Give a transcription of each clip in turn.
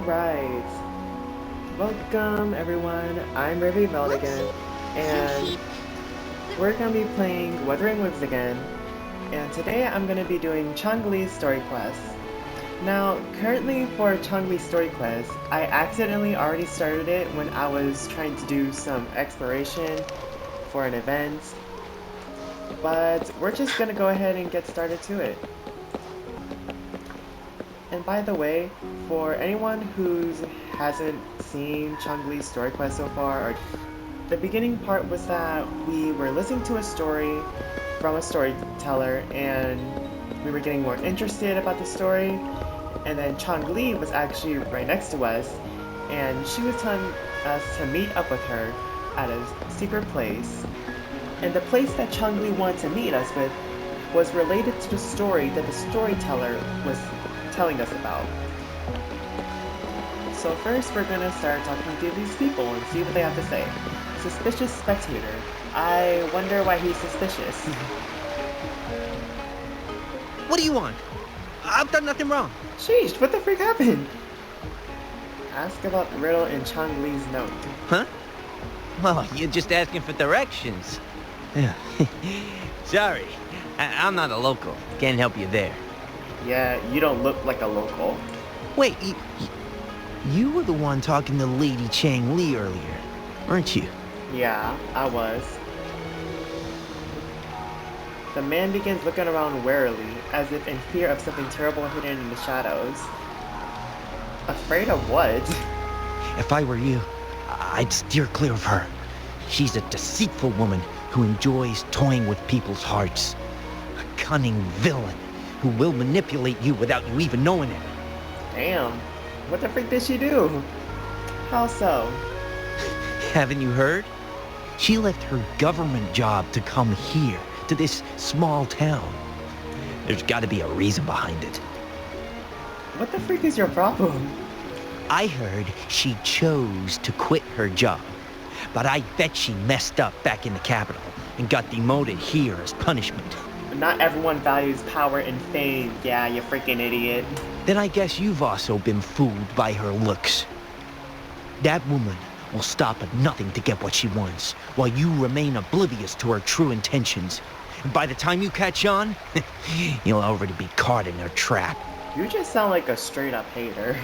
Alright, welcome everyone, I'm Ravi Veld again, and we're gonna be playing Wuthering Waves again, and today I'm gonna be doing Changli's story quest. Now, currently for Changli's story quest, I accidentally already started it when I was trying to do some exploration for an event, but we're just gonna go ahead and get started to it. And by the way, for anyone who hasn't seen Changli's story quest so far, the beginning part was that we were listening to a story from a storyteller and we were getting more interested about the story, and then Changli was actually right next to us and she was telling us to meet up with her at a secret place. And the place that Changli wanted to meet us with was related to the story that the storyteller was telling us about. So first we're gonna start talking to these people and see what they have to say. Suspicious spectator. I wonder why he's suspicious. What do you want? I've done nothing wrong. Sheesh, what the freak happened? Ask about the riddle in Changli's note. Huh? Well, you're just asking for directions. Sorry, I'm not a local. Can't help you there. Yeah, you don't look like a local. Wait, you were the one talking to Lady Changli earlier, weren't you? Yeah, I was. The man begins looking around warily, as if in fear of something terrible hidden in the shadows. Afraid of what? If I were you, I'd steer clear of her. She's a deceitful woman who enjoys toying with people's hearts. A cunning villain who will manipulate you without you even knowing it. Damn, what the freak did she do? How so? Haven't you heard? She left her government job to come here, to this small town. There's gotta be a reason behind it. What the freak is your problem? I heard she chose to quit her job, but I bet she messed up back in the capital and got demoted here as punishment. Not everyone values power and fame, yeah, you freaking idiot. Then I guess you've also been fooled by her looks. That woman will stop at nothing to get what she wants, while you remain oblivious to her true intentions. And by the time you catch on, you'll already be caught in her trap. You just sound like a straight up hater.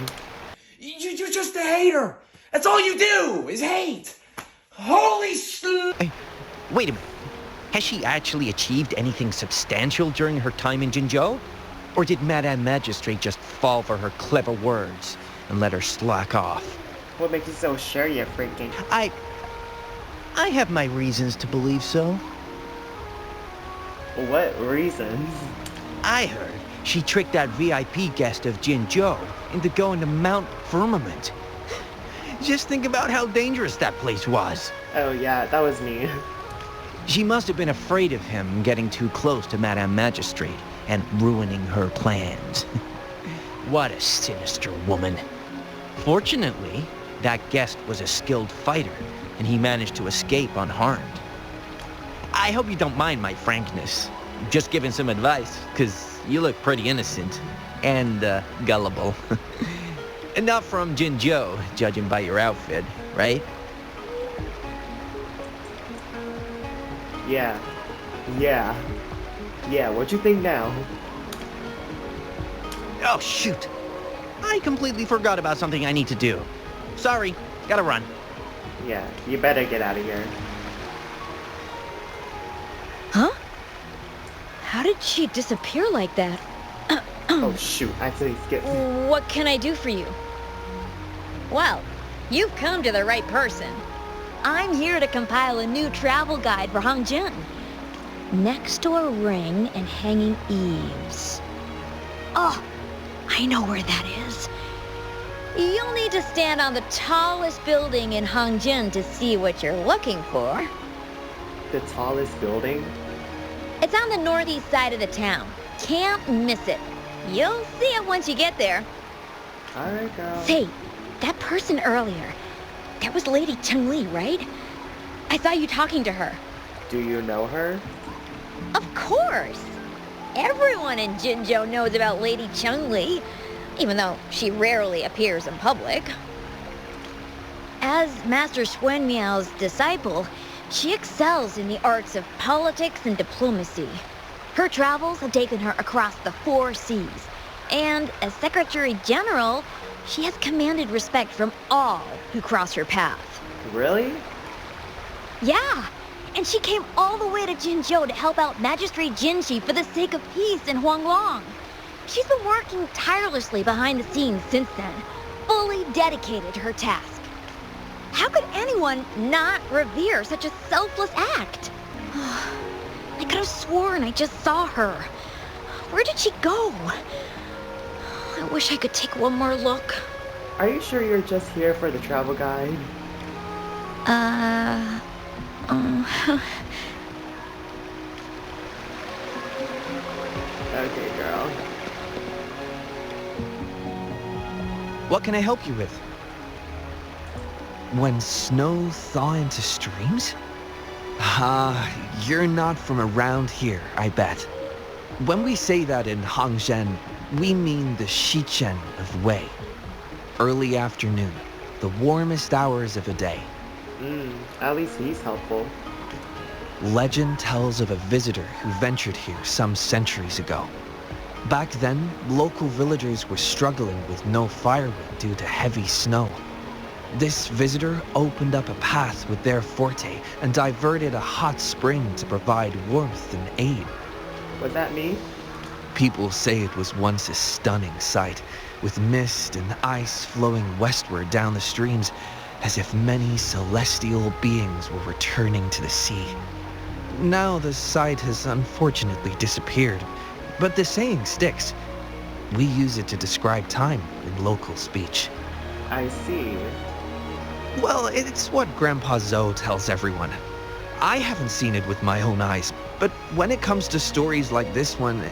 You're just a hater! That's all you do, is hate! Holy Hey, wait a minute. Has she actually achieved anything substantial during her time in Jinzhou? Or did Madame Magistrate just fall for her clever words and let her slack off? What makes you so sure, you freaking... I have my reasons to believe so. What reasons? I heard she tricked that VIP guest of Jinzhou into going to Mount Firmament. Just think about how dangerous that place was. Oh yeah, that was me. She must have been afraid of him getting too close to Madame Magistrate and ruining her plans. What a sinister woman. Fortunately, that guest was a skilled fighter, and he managed to escape unharmed. I hope you don't mind my frankness. Just giving some advice, because you look pretty innocent and gullible. And not from Jinzhou, judging by your outfit, right? Yeah, what you think now? Oh, shoot. I completely forgot about something I need to do. Sorry, gotta run. Yeah, you better get out of here. Huh? How did she disappear like that? Oh shoot, I actually skipped. What can I do for you? Well, you've come to the right person. I'm here to compile a new travel guide for Hangjin. Next door ring and hanging eaves. Oh, I know where that is. You'll need to stand on the tallest building in Hangjin to see what you're looking for. The tallest building? It's on the northeast side of the town. Can't miss it. You'll see it once you get there. Alright, girl. Say, that person earlier, that was Lady Changli, right? I saw you talking to her. Do you know her? Of course! Everyone in Jinzhou knows about Lady Changli. even though she rarely appears in public. As Master Xuen Miao's disciple, she excels in the arts of politics and diplomacy. Her travels have taken her across the 4 seas, and as Secretary General, she has commanded respect from all who cross her path. Really? Yeah, and she came all the way to Jinzhou to help out Magistrate Jinxi for the sake of peace in Huanglong. She's been working tirelessly behind the scenes since then, fully dedicated to her task. How could anyone not revere such a selfless act? I could have sworn I just saw her. Where did she go? I wish I could take one more look. Are you sure you're just here for the travel guide? Okay, girl. What can I help you with? When snow thaw into streams? You're not from around here, I bet. When we say that in Hangzhen, we mean the Shichen of Wei. Early afternoon, the warmest hours of a day. At least he's helpful. Legend tells of a visitor who ventured here some centuries ago. Back then, local villagers were struggling with no firewood due to heavy snow. This visitor opened up a path with their forte and diverted a hot spring to provide warmth and aid. Was that me? People say it was once a stunning sight, with mist and ice flowing westward down the streams, as if many celestial beings were returning to the sea. Now the sight has unfortunately disappeared, but the saying sticks. We use it to describe time in local speech. I see. Well, it's what Grandpa Zoe tells everyone. I haven't seen it with my own eyes, but when it comes to stories like this one,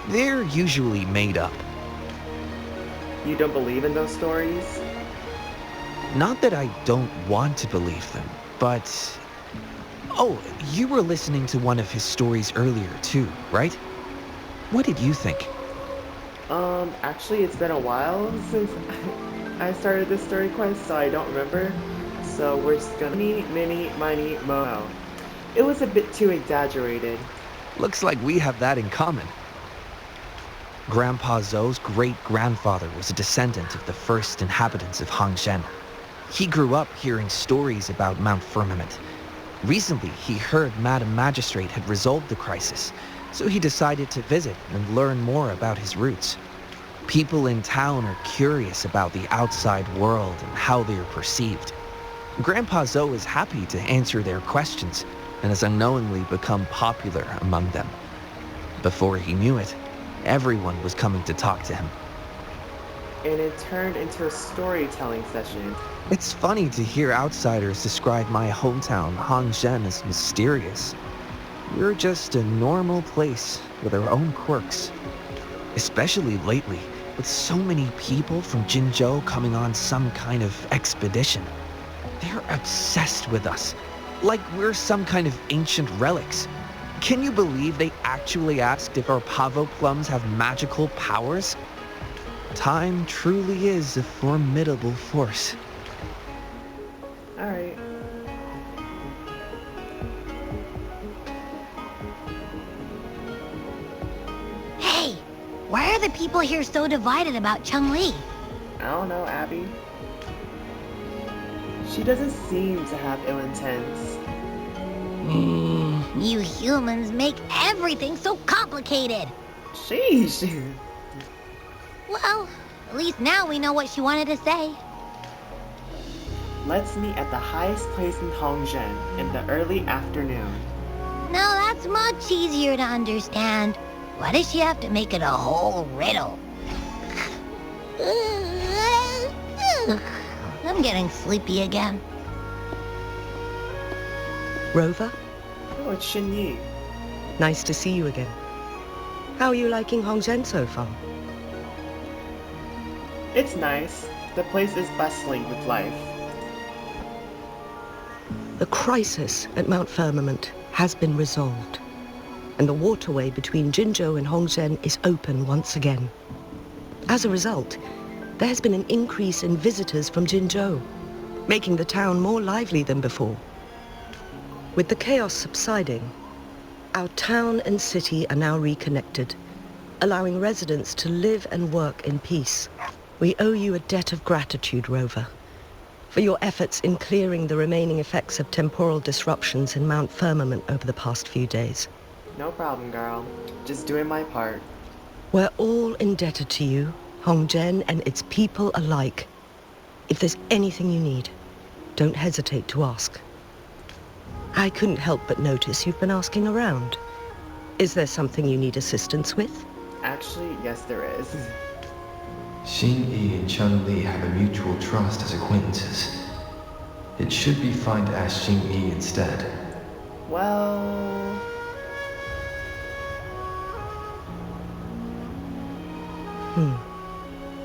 they're usually made up. You don't believe in those stories? Not that I don't want to believe them, but... Oh, you were listening to one of his stories earlier too, right? What did you think? Actually it's been a while since I started this story quest, so I don't remember. So we're just gonna mini, mo. It was a bit too exaggerated. Looks like we have that in common. Grandpa Zoe's great-grandfather was a descendant of the first inhabitants of Hangzhen. He grew up hearing stories about Mount Firmament. Recently, he heard Madam Magistrate had resolved the crisis, so he decided to visit and learn more about his roots. People in town are curious about the outside world and how they are perceived. Grandpa Zoe is happy to answer their questions and has unknowingly become popular among them. Before he knew it, everyone was coming to talk to him. And it turned into a storytelling session. It's funny to hear outsiders describe my hometown, Hangzhen, as mysterious. We're just a normal place with our own quirks. Especially lately, with so many people from Jinzhou coming on some kind of expedition. They're obsessed with us, like we're some kind of ancient relics. Can you believe they actually asked if our pavo plums have magical powers? Time truly is a formidable force. Alright. Hey, why are the people here so divided about Changli? I don't know, Abby. She doesn't seem to have ill intents. You humans make everything so complicated. Sheesh! Well, at least now we know what she wanted to say. Let's meet at the highest place in Hongzhen in the early afternoon. No, that's much easier to understand. Why does she have to make it a whole riddle? I'm getting sleepy again. Rover, Oh, it's Xinyi. nice to see you again. How are you liking Hongzhen so far? It's nice. The place is bustling with life. The crisis at Mount Firmament has been resolved, and the waterway between Jinzhou and Hongzhen is open once again. As a result, there has been an increase in visitors from Jinzhou, making the town more lively than before. With the chaos subsiding, our town and city are now reconnected, allowing residents to live and work in peace. We owe you a debt of gratitude, Rover, for your efforts in clearing the remaining effects of temporal disruptions in Mount Firmament over the past few days. No problem, girl. Just doing my part. We're all indebted to you, Hongzhen and its people alike. If there's anything you need, don't hesitate to ask. I couldn't help but notice you've been asking around. Is there something you need assistance with? Actually, yes there is. Xing Yi and Changli have a mutual trust as acquaintances. It should be fine to ask Xing Yi instead. Well...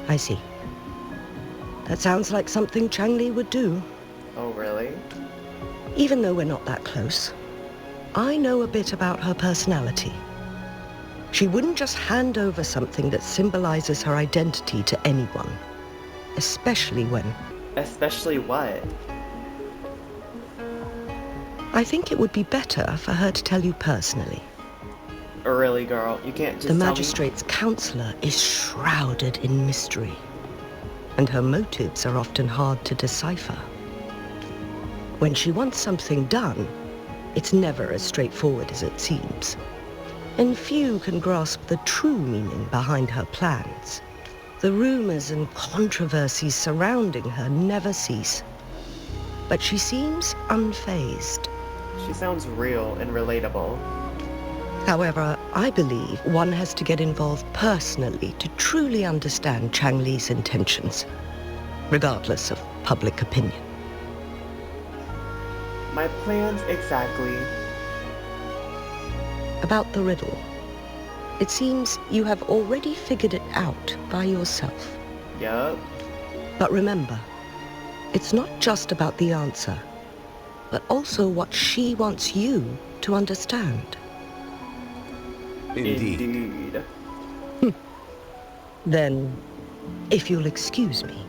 I see. That sounds like something Changli would do. Oh, really? Even though we're not that close, I know a bit about her personality. She wouldn't just hand over something that symbolizes her identity to anyone, especially when... Especially what? I think it would be better for her to tell you personally. Really, girl? You can't just The tell me? magistrate's counselor is shrouded in mystery, and her motives are often hard to decipher. When she wants something done, it's never as straightforward as it seems. And few can grasp the true meaning behind her plans. The rumors and controversies surrounding her never cease. But she seems unfazed. She sounds real and relatable. However, I believe one has to get involved personally to truly understand Changli's intentions, regardless of public opinion. My plans exactly. About the riddle. It seems you have already figured it out by yourself. Yup. But remember, it's not just about the answer, but also what she wants you to understand. Indeed. Then, if you'll excuse me,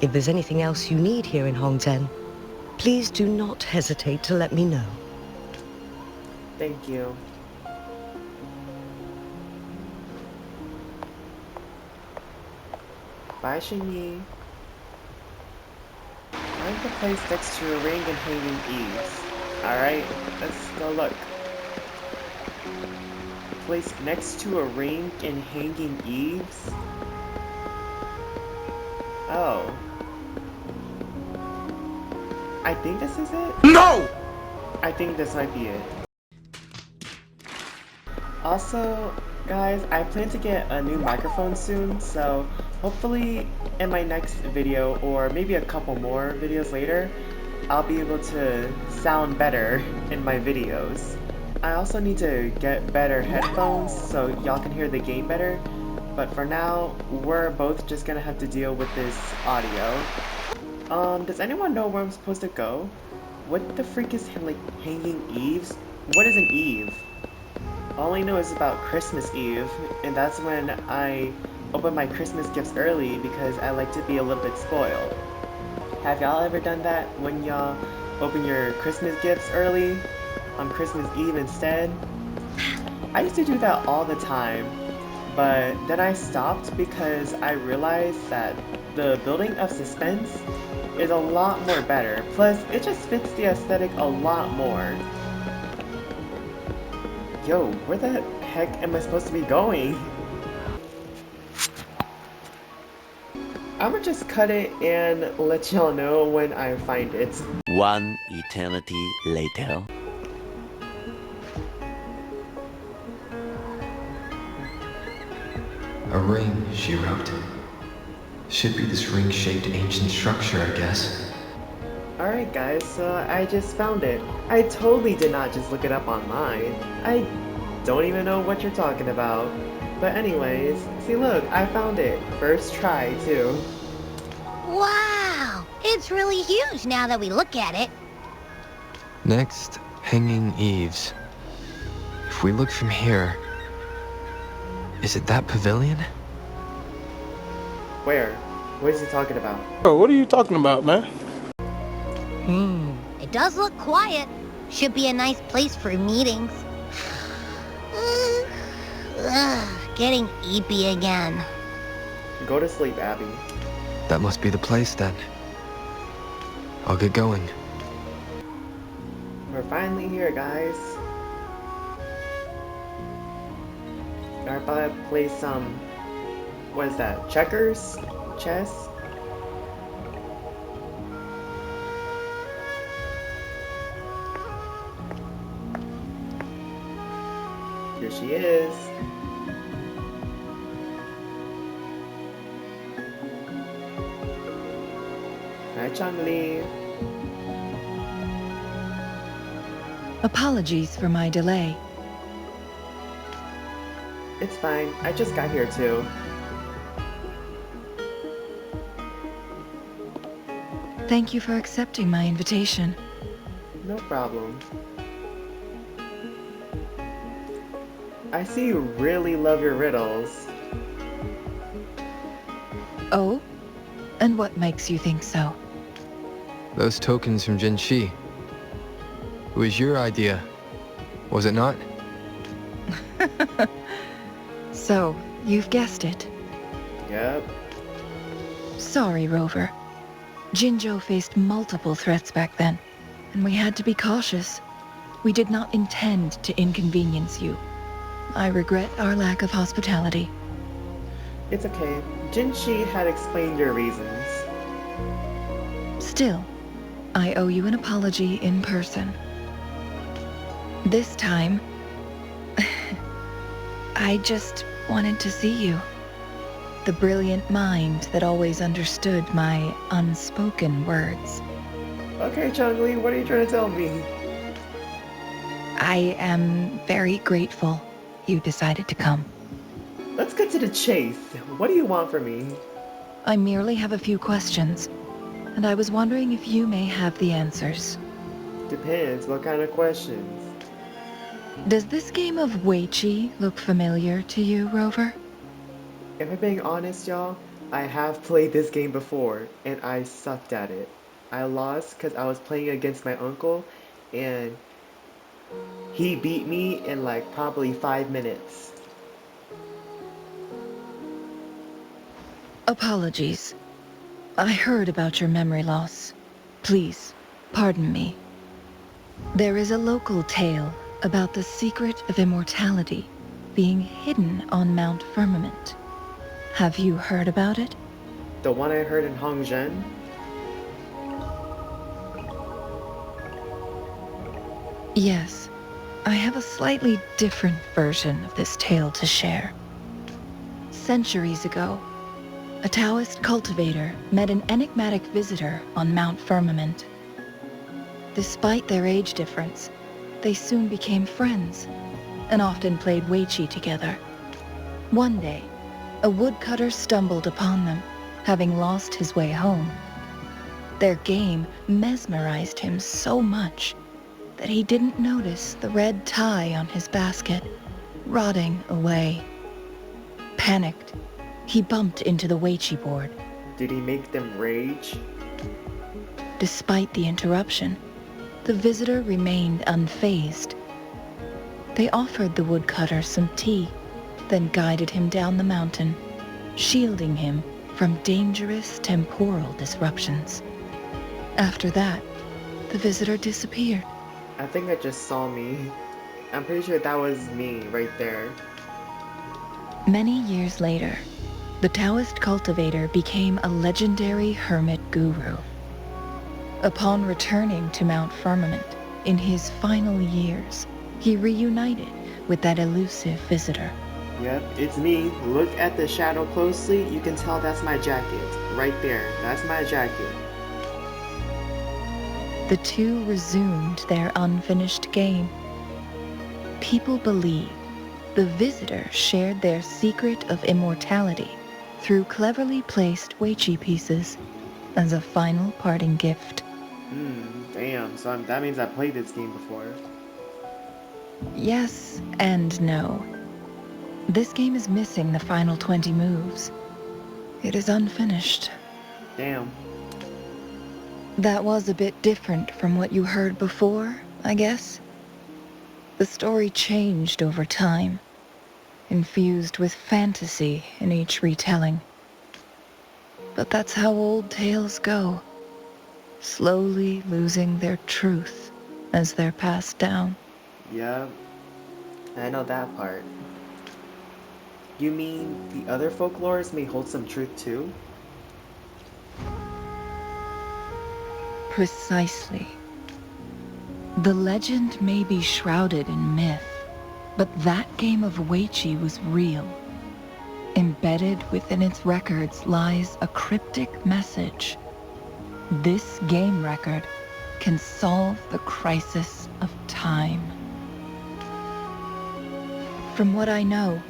if there's anything else you need here in Hongzhen, please do not hesitate to let me know. Thank you. Bye, Xingyi. Find the place next to a ring and hanging eaves. Alright, let's go look. Place next to a ring and hanging eaves? Oh. I think this is it? No! I think this might be it. Also, guys, I plan to get a new microphone soon, so hopefully in my next video, or maybe a couple more videos later, I'll be able to sound better in my videos. I also need to get better headphones so y'all can hear the game better, but for now, we're both just gonna have to deal with this audio. Does anyone know where I'm supposed to go? What the freak is like hanging eaves? What is an eve? All I know is about Christmas Eve, and that's when I open my Christmas gifts early because I like to be a little bit spoiled. Have y'all ever done that when y'all open your Christmas gifts early on Christmas Eve instead? I used to do that all the time, but then I stopped because I realized that the building of suspense is a lot more better. Plus, it just fits the aesthetic a lot more. Yo, where the heck am I supposed to be going? I'ma just cut it and let y'all know when I find it. One eternity later. A ring, she wrote. Should be this ring-shaped ancient structure, I guess. Alright guys, so I just found it. I totally did not just look it up online. I don't even know what you're talking about. But anyways, see look, I found it. First try, too. Wow! It's really huge now that we look at it. Next, hanging eaves. If we look from here... Is it that pavilion? Where? What is he talking about? Oh, what are you talking about, man? It does look quiet. Should be a nice place for meetings. Getting eepy again. Go to sleep, Abby. That must be the place then. I'll get going. We're finally here, guys. I thought I'd play some... What is that? Checkers? Chess? Here she is. Hi, Changli. Apologies for my delay. It's fine. I just got here too. Thank you for accepting my invitation. No problem. I see you really love your riddles. Oh? And what makes you think so? Those tokens from Jinshi. It was your idea, was it not? So, you've guessed it. Yep. Sorry, Rover. Jinzhou faced multiple threats back then, and we had to be cautious. We did not intend to inconvenience you. I regret our lack of hospitality. It's okay. Jinshi had explained your reasons. Still, I owe you an apology in person. This time, I just wanted to see you. The brilliant mind that always understood my unspoken words. Okay, Changli, what are you trying to tell me? I am very grateful you decided to come. Let's get to the chase. What do you want from me? I merely have a few questions, and I was wondering if you may have the answers. Depends. What kind of questions? Does this game of Weiqi look familiar to you, Rover? If I'm being honest, y'all, I have played this game before, and I sucked at it. I lost because I was playing against my uncle, and he beat me in like probably 5 minutes. Apologies. I heard about your memory loss. Please, pardon me. There is a local tale about the secret of immortality being hidden on Mount Firmament. Have you heard about it? The one I heard in Hongzhen? Yes. I have a slightly different version of this tale to share. Centuries ago, a Taoist cultivator met an enigmatic visitor on Mount Firmament. Despite their age difference, they soon became friends and often played Weiqi together. One day, a woodcutter stumbled upon them, having lost his way home. Their game mesmerized him so much that he didn't notice the red tie on his basket, rotting away. Panicked, he bumped into the Weiqi board. Did he make them rage? Despite the interruption, the visitor remained unfazed. They offered the woodcutter some tea, then guided him down the mountain, shielding him from dangerous temporal disruptions. After that, the visitor disappeared. I think I just saw me. I'm pretty sure that was me right there. Many years later, the Taoist cultivator became a legendary hermit guru. Upon returning to Mount Firmament in his final years, he reunited with that elusive visitor. Yep, it's me. Look at the shadow closely. You can tell that's my jacket. Right there. That's my jacket. The two resumed their unfinished game. People believe the visitor shared their secret of immortality through cleverly placed Weiqi pieces as a final parting gift. Damn. So that means I played this game before. Yes and no. This game is missing the final 20 moves. It is unfinished. Damn. That was a bit different from what you heard before, I guess. The story changed over time, infused with fantasy in each retelling. But that's how old tales go, slowly losing their truth as they're passed down. Yep. I know that part. You mean the other folklores may hold some truth too? Precisely. The legend may be shrouded in myth, but that game of Weiqi was real. Embedded within its records lies a cryptic message. This game record can solve the crisis of time. From what I know,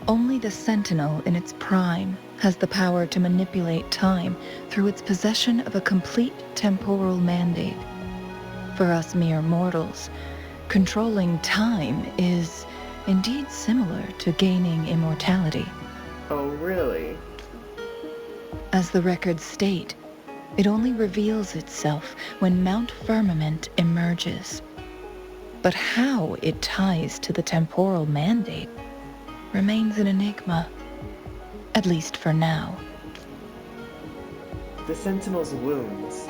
only the Sentinel in its prime has the power to manipulate time through its possession of a complete temporal mandate. For us mere mortals, controlling time is indeed similar to gaining immortality. Oh, really? As the records state, it only reveals itself when Mount Firmament emerges. But how it ties to the temporal mandate remains an enigma, at least for now. The Sentinel's wounds.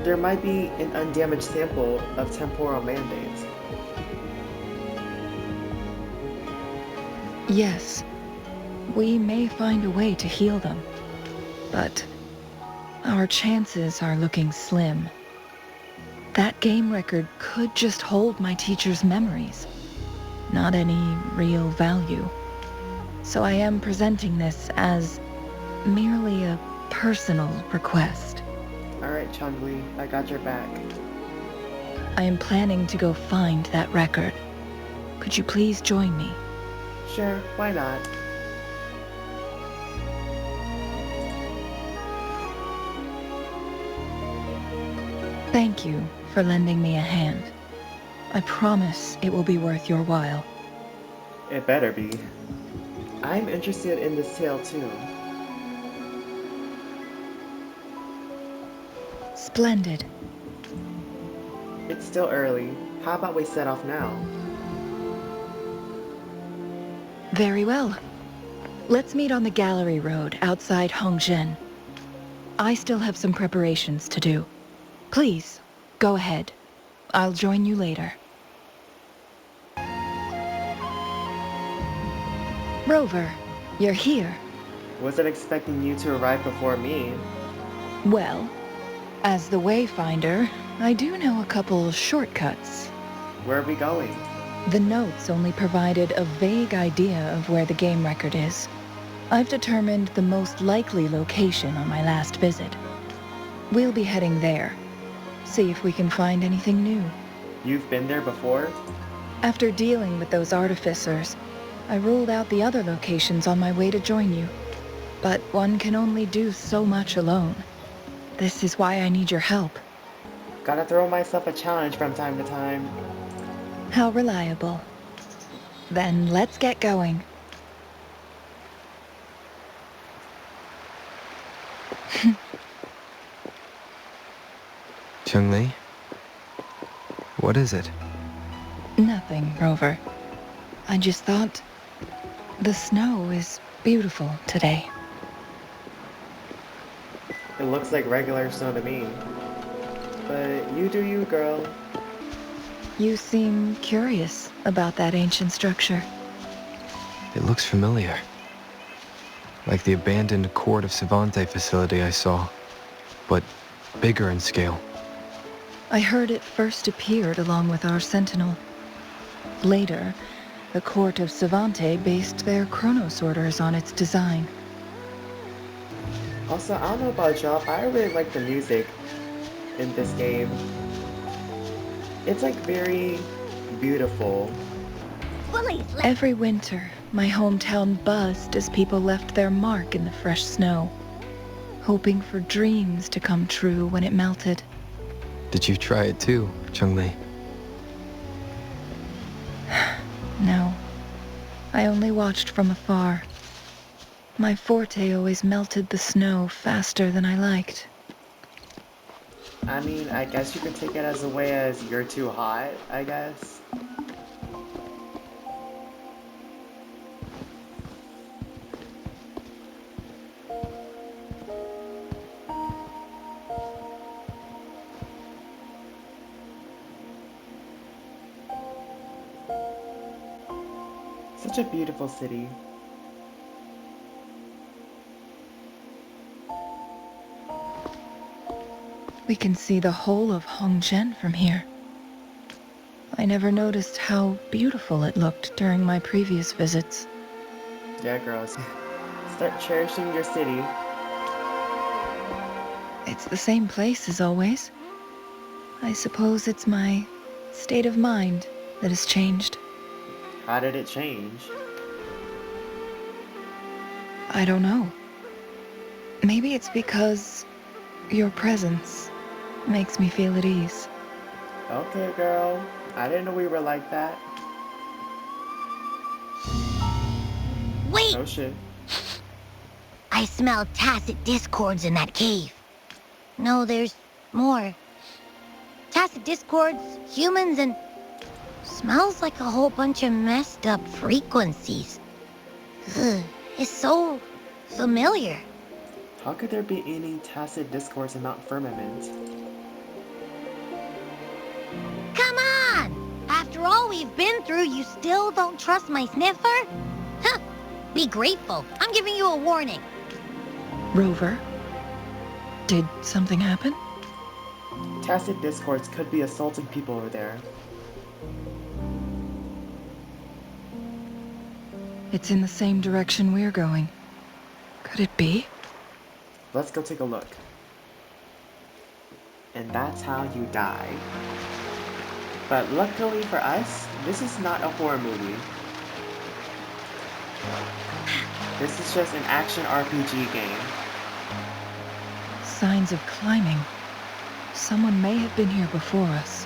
There might be an undamaged sample of temporal mandates. Yes, we may find a way to heal them, but our chances are looking slim. That game record could just hold my teacher's memories, not any real value. So I am presenting this as merely a personal request. Alright, Changli, I got your back. I am planning to go find that record. Could you please join me? Sure, why not? Thank you for lending me a hand. I promise it will be worth your while. It better be. I'm interested in this tale too. Splendid. It's still early. How about we set off now? Very well. Let's meet on the gallery road outside Hongzhen. I still have some preparations to do. Please, go ahead. I'll join you later. Rover, you're here. Wasn't expecting you to arrive before me. Well, as the Wayfinder, I do know a couple shortcuts. Where are we going? The notes only provided a vague idea of where the game record is. I've determined the most likely location on my last visit. We'll be heading there. See if we can find anything new. You've been there before? After dealing with those artificers, I ruled out the other locations on my way to join you. But one can only do so much alone. This is why I need your help. Gotta throw myself a challenge from time to time. How reliable. Then let's get going. Changli? What is it? Nothing, Rover. I just thought the snow is beautiful today. It looks like regular snow to me. But you do you, girl. You seem curious about that ancient structure. It looks familiar. Like the abandoned Court of Savante facility I saw, but bigger in scale. I heard it first appeared along with our Sentinel. Later, the Court of Savante based their Chronos orders on its design. Also, I don't know about y'all, but I really like the music in this game. It's like very beautiful. Every winter, my hometown buzzed as people left their mark in the fresh snow, hoping for dreams to come true when it melted. Did you try it too, Changli? No, I only watched from afar. My forte always melted the snow faster than I liked. I mean, I guess you could take it as a way as you're too hot, I guess. Such a beautiful city. We can see the whole of Hongzhen from here. I never noticed how beautiful it looked during my previous visits. Yeah, girls. Start cherishing your city. It's the same place as always. I suppose it's my state of mind that has changed. How did it change? I don't know. Maybe it's because your presence makes me feel at ease. Okay, girl. I didn't know we were like that. Wait! Oh shit. I smell tacit discords in that cave. No, there's more. Tacit discords, humans, and... smells like a whole bunch of messed up frequencies. Ugh, it's so familiar. How could there be any tacit discourse in Mount Firmament? Come on! After all we've been through, you still don't trust my sniffer? Huh! Be grateful. I'm giving you a warning. Rover, did something happen? Tacit discourse could be assaulting people over there. It's in the same direction we're going. Could it be? Let's go take a look. And that's how you die. But luckily for us, this is not a horror movie. This is just an action RPG game. Signs of climbing. Someone may have been here before us.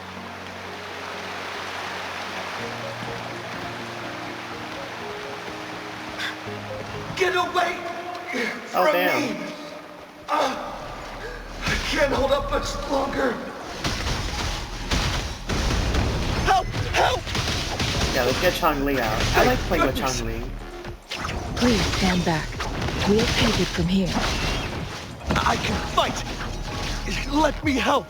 Get away from damn. me! I can't hold up much longer. Help! Help! Yeah, let's get Changli out. I like playing with Changli. Please stand back. We'll take it from here. I can fight! Let me help!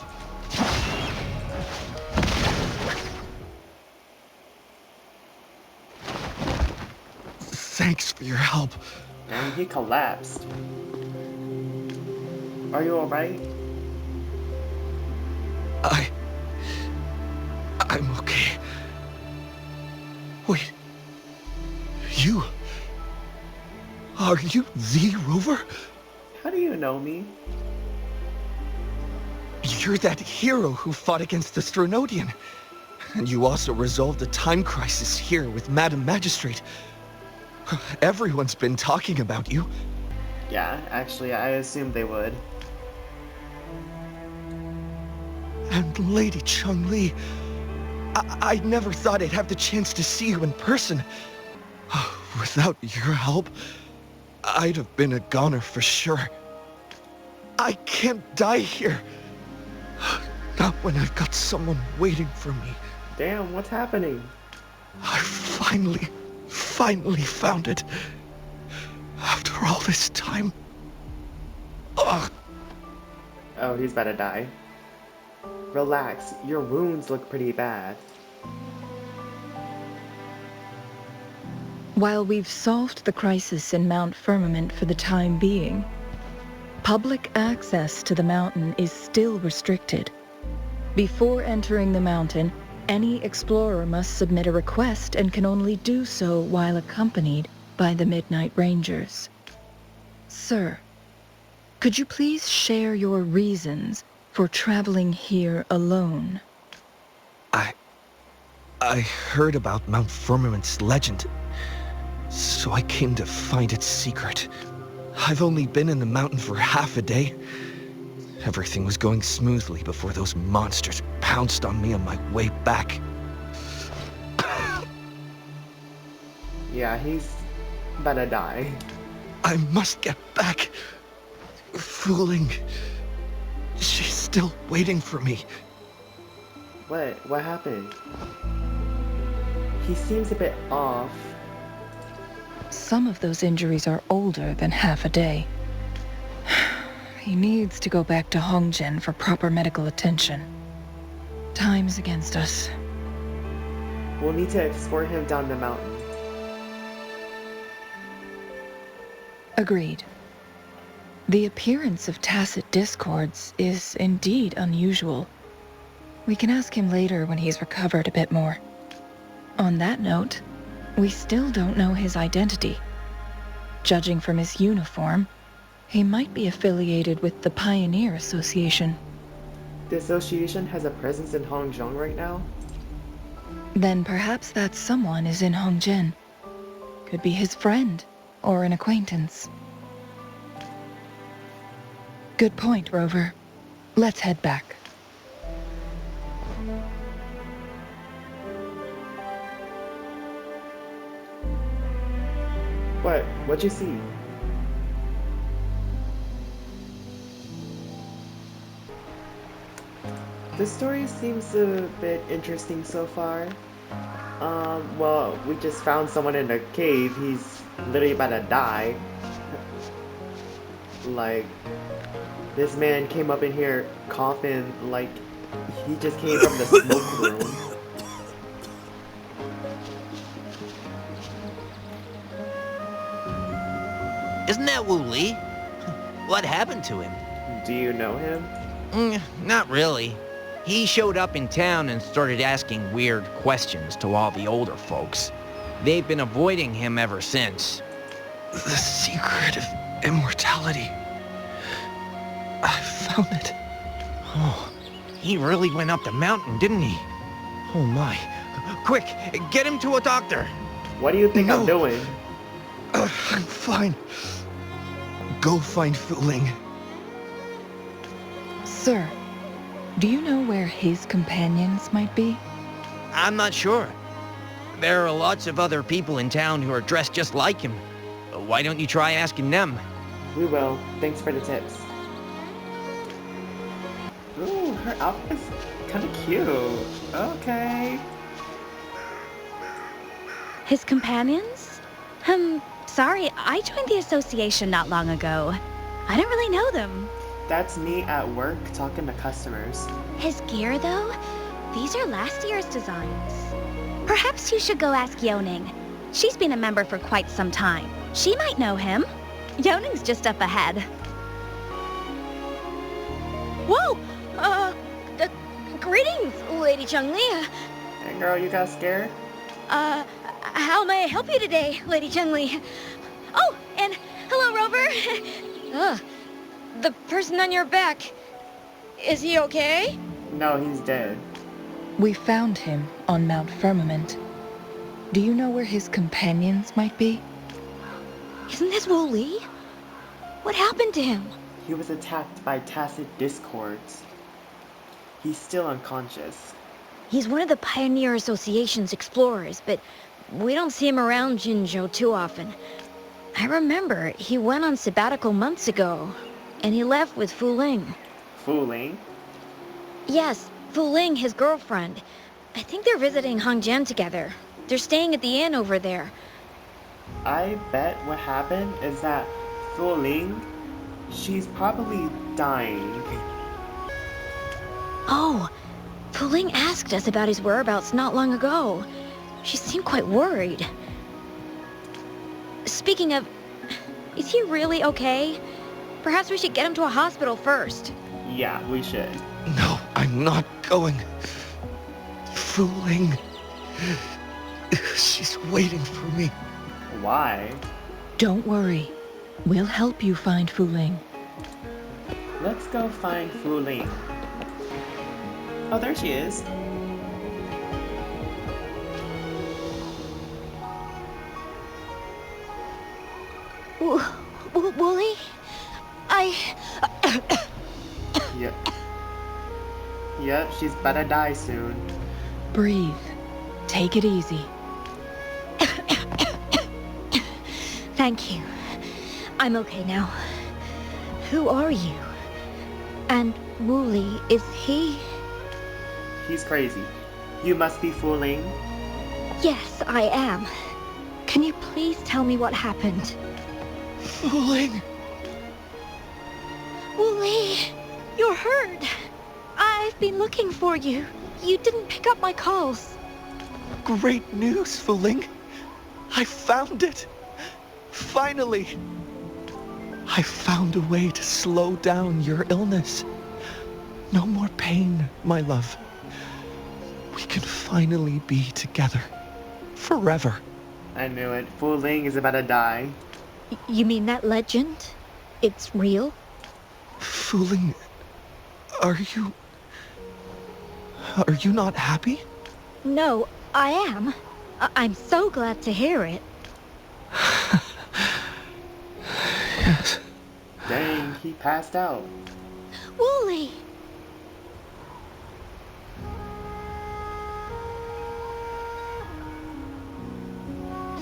Thanks for your help. And he collapsed. Are you alright? I'm okay. Wait. You... Are you the Rover? How do you know me? You're that hero who fought against the Stronodian. And you also resolved a time crisis here with Madam Magistrate. Everyone's been talking about you. Yeah, actually, I assumed they would. And Lady Changli, I never thought I'd have the chance to see you in person. Without your help, I'd have been a goner for sure. I can't die here. Not when I've got someone waiting for me. Damn, what's happening? I finally found it. After all this time. Ugh. Oh, he's about to die. Relax, your wounds look pretty bad. While we've solved the crisis in Mount Firmament for the time being, public access to the mountain is still restricted. Before entering the mountain, any explorer must submit a request and can only do so while accompanied by the Midnight Rangers. Sir, could you please share your reasons for traveling here alone? I heard about Mount Firmament's legend, so I came to find its secret. I've only been in the mountain for half a day. Everything was going smoothly before those monsters pounced on me on my way back. Yeah, he's about to die. I must get back. Fooling. She's still waiting for me. What happened? He seems a bit off. Some of those injuries are older than half a day. He needs to go back to Hongjian for proper medical attention. Time's against us. We'll need to escort him down the mountain. Agreed. The appearance of tacit discords is indeed unusual. We can ask him later when he's recovered a bit more. On that note, we still don't know his identity. Judging from his uniform, he might be affiliated with the Pioneer Association. The association has a presence in Hongjiang right now? Then perhaps that someone is in Hongjian. Could be his friend or an acquaintance. Good point, Rover. Let's head back. What'd you see? The story seems a bit interesting so far. Well, we just found someone in a cave. He's literally about to die. Like, this man came up in here coughing like he just came from the smoke room. Isn't that Wu Li? What happened to him? Do you know him? Not really. He showed up in town and started asking weird questions to all the older folks. They've been avoiding him ever since. The secret of immortality. I found it. Oh, he really went up the mountain, didn't he? Oh my. Quick, get him to a doctor. What do you think I'm doing? I'm fine. Go find Fu Ling. Sir, do you know where his companions might be? I'm not sure. There are lots of other people in town who are dressed just like him. Why don't you try asking them? We will. Thanks for the tips. Ooh, her outfit's kind of cute. Okay. His companions? Sorry, I joined the association not long ago. I don't really know them. That's me at work talking to customers. His gear, though? These are last year's designs. Perhaps you should go ask Yoning. She's been a member for quite some time. She might know him. Yoning's just up ahead. Whoa! Greetings, Lady Changli. Hey girl, you got scared? How may I help you today, Lady Changli? Oh, and hello, Rover. The person on your back, is he okay? No, he's dead. We found him on Mount Firmament. Do you know where his companions might be? Isn't this Wu Li? What happened to him? He was attacked by tacit discords. He's still unconscious. He's one of the Pioneer Association's explorers, but we don't see him around Jinzhou too often. I remember he went on sabbatical months ago, and he left with Fu Ling. Fu Ling? Yes, Fu Ling, his girlfriend. I think they're visiting Hongjian together. They're staying at the inn over there. I bet what happened is that Fu Ling, she's probably dying. Oh, Fu Ling asked us about his whereabouts not long ago. She seemed quite worried. Speaking of, is he really okay? Perhaps we should get him to a hospital first. Yeah, we should. No, I'm not going. Fu Ling. She's waiting for me. Why? Don't worry. We'll help you find Fu Ling. Let's go find Fu Ling. Oh, there she is. Wooly? Yep. Yep, she's about to die soon. Breathe. Take it easy. Thank you. I'm okay now. Who are you? And Wooly, is he? He's crazy. You must be fooling. Yes, I am. Can you please tell me what happened? Fooling! Wooly, you're hurt. I've been looking for you. You didn't pick up my calls. Great news, Fooling. I found it. Finally. I found a way to slow down your illness. No more pain, my love. We can finally be together. Forever. I knew it. Fooling is about to die. You mean that legend? It's real? Fooling, are you not happy? No, I am. I'm so glad to hear it. Yes. Dang, he passed out. Wooly!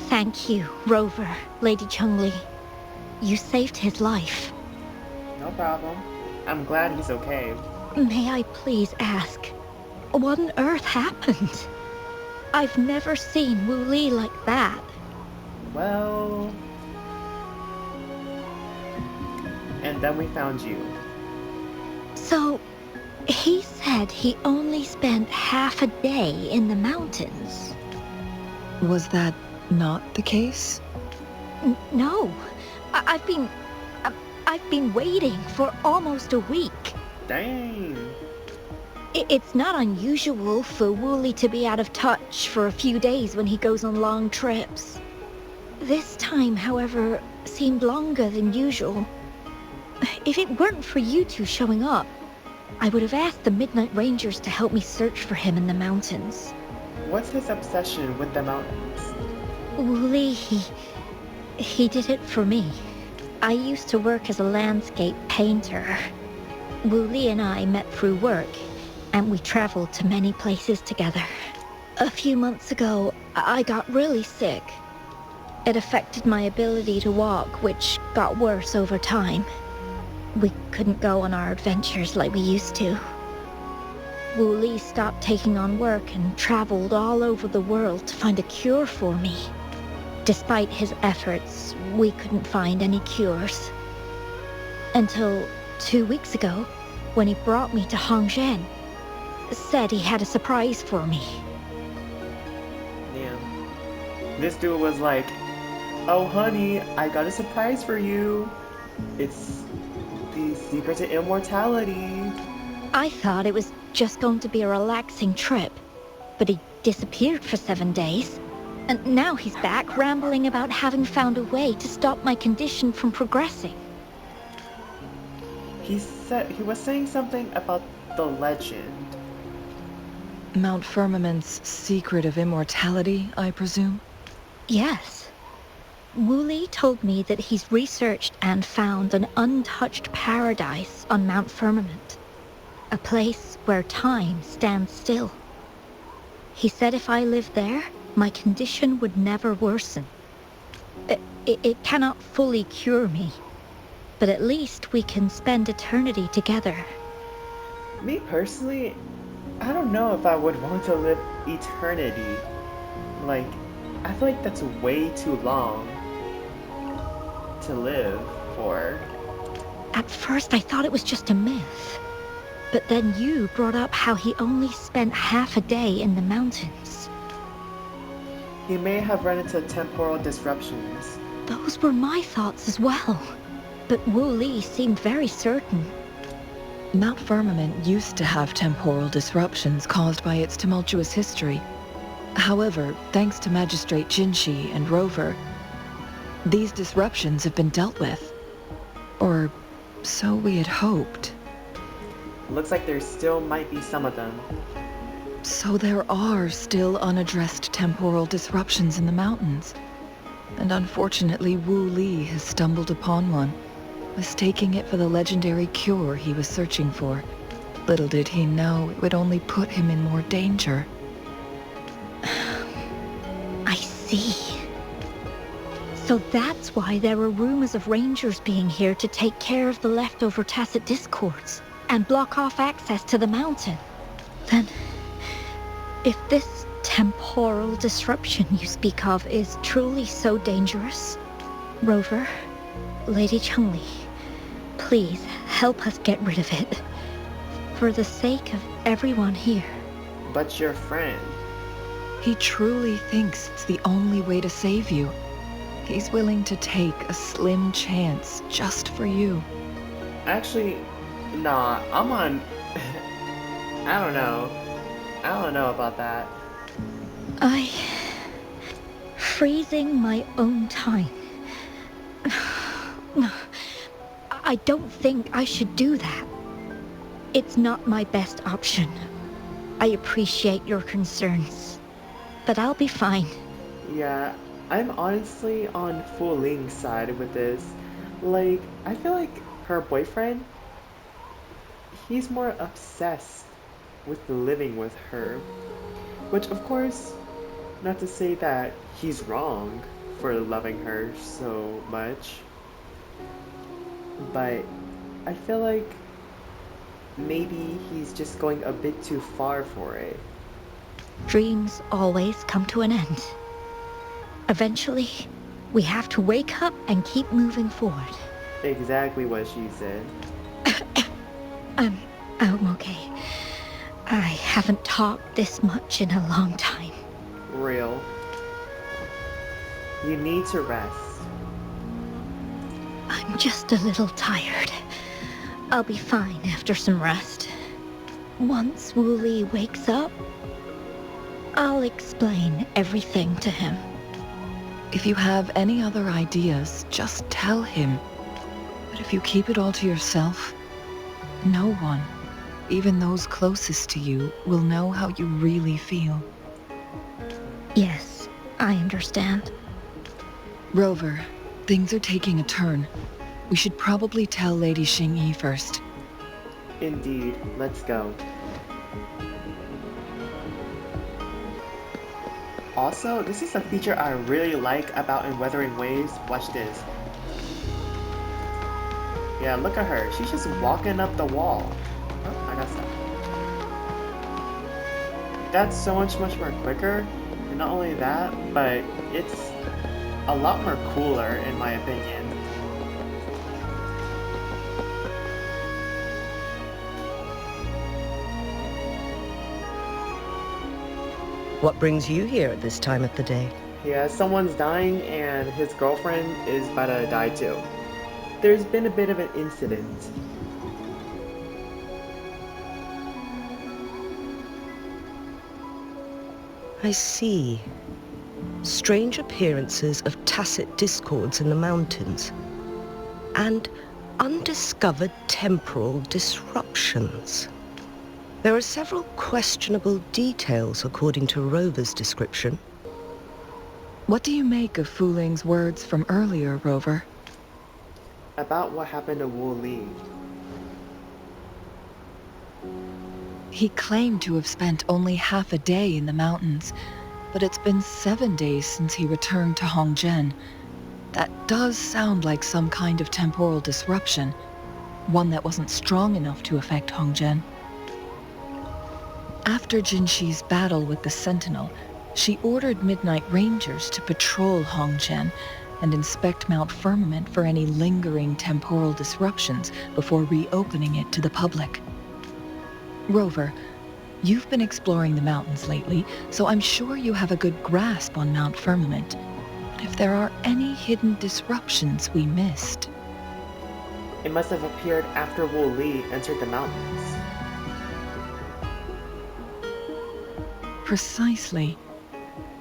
Thank you, Rover, Lady Changli. You saved his life. No problem. I'm glad he's okay. May I please ask, what on earth happened? I've never seen Wooly like that. Well... And then we found you. So, he said he only spent half a day in the mountains. Was that not the case? No. I've been waiting for almost a week. Dang. It's not unusual for Wooly to be out of touch for a few days when he goes on long trips. This time, however, seemed longer than usual. If it weren't for you two showing up, I would have asked the Midnight Rangers to help me search for him in the mountains. What's his obsession with the mountains? Wooly, he did it for me. I used to work as a landscape painter. Wooly and I met through work, and we traveled to many places together. A few months ago, I got really sick. It affected my ability to walk, which got worse over time. We couldn't go on our adventures like we used to. Wooly stopped taking on work and traveled all over the world to find a cure for me. Despite his efforts, we couldn't find any cures. Until 2 weeks ago, when he brought me to Hongzhen. Said he had a surprise for me. Damn. This dude was like, oh honey, I got a surprise for you. It's the secret to immortality. I thought it was just going to be a relaxing trip, but he disappeared for 7 days. And now he's back rambling about having found a way to stop my condition from progressing. He was saying something about the legend. Mount Firmament's secret of immortality, I presume? Yes. Wooly told me that he's researched and found an untouched paradise on Mount Firmament. A place where time stands still. He said if I lived there, my condition would never worsen. It cannot fully cure me, but at least we can spend eternity together. Me personally, I don't know if I would want to live eternity. Like, I feel like that's way too long to live for. At first I thought it was just a myth, but then you brought up how he only spent half a day in the mountains. He may have run into temporal disruptions. Those were my thoughts as well, but Wooly seemed very certain. Mount Firmament used to have temporal disruptions caused by its tumultuous history. However, thanks to Magistrate Jinshi and Rover, these disruptions have been dealt with. Or so we had hoped. Looks like there still might be some of them. So there are still unaddressed temporal disruptions in the mountains. And unfortunately, Wu Li has stumbled upon one, mistaking it for the legendary cure he was searching for. Little did he know it would only put him in more danger. I see. So that's why there were rumors of rangers being here to take care of the leftover tacit discords and block off access to the mountain. Then, if this temporal disruption you speak of is truly so dangerous, Rover, Lady Changli, please help us get rid of it. For the sake of everyone here. But your friend. He truly thinks it's the only way to save you. He's willing to take a slim chance just for you. Actually, nah, I'm on... I don't know. I don't know about that. Freezing my own time. I don't think I should do that. It's not my best option. I appreciate your concerns, but I'll be fine. Yeah, I'm honestly on Fu Ling's side with this. Like, I feel like her boyfriend, he's more obsessed with living with her. Which, of course, not to say that he's wrong for loving her so much. But I feel like maybe he's just going a bit too far for it. Dreams always come to an end. Eventually, we have to wake up and keep moving forward. Exactly what she said. I'm okay. I haven't talked this much in a long time. Real. You need to rest. I'm just a little tired. I'll be fine after some rest. Once Wooly wakes up, I'll explain everything to him. If you have any other ideas, just tell him. But if you keep it all to yourself, no one, even those closest to you, will know how you really feel. Yes, I understand. Rover, things are taking a turn. We should probably tell Lady Xingyi first. Indeed, let's go. Also, this is a feature I really like about in Wuthering Waves. Watch this. Yeah, look at her. She's just walking up the wall. Oh, I got stuck. That's so much more quicker. And not only that, but it's a lot more cooler in my opinion. What brings you here at this time of the day? Yeah, someone's dying and his girlfriend is about to die too. There's been a bit of an incident. I see. Strange appearances of tacit discords in the mountains. And undiscovered temporal disruptions. There are several questionable details according to Rover's description. What do you make of Fu Ling's words from earlier, Rover? About what happened to Wu Li. He claimed to have spent only half a day in the mountains, but it's been 7 days since he returned to Hongzhen. That does sound like some kind of temporal disruption, one that wasn't strong enough to affect Hongzhen. After Jinxi's battle with the Sentinel, she ordered Midnight Rangers to patrol Hongzhen and inspect Mount Firmament for any lingering temporal disruptions before reopening it to the public. Rover, you've been exploring the mountains lately, so I'm sure you have a good grasp on Mount Firmament. But if there are any hidden disruptions we missed... It must have appeared after Wu Li entered the mountains. Precisely.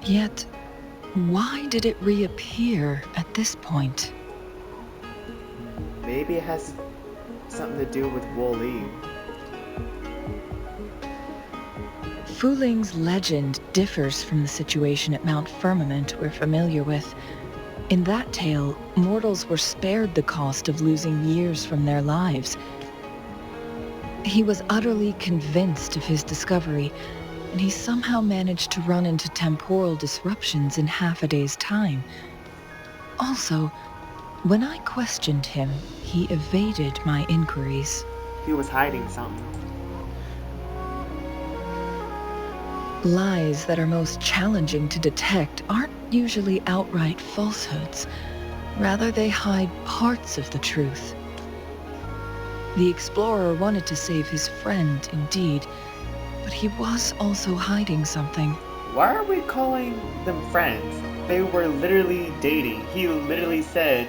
Yet, why did it reappear at this point? Maybe it has something to do with Wu Li. Fu Ling's legend differs from the situation at Mount Firmament we're familiar with. In that tale, mortals were spared the cost of losing years from their lives. He was utterly convinced of his discovery, and he somehow managed to run into temporal disruptions in half a day's time. Also, when I questioned him, he evaded my inquiries. He was hiding something. Lies that are most challenging to detect aren't usually outright falsehoods. Rather, they hide parts of the truth. The explorer wanted to save his friend, indeed, but he was also hiding something. Why are we calling them friends? They were literally dating. He literally said,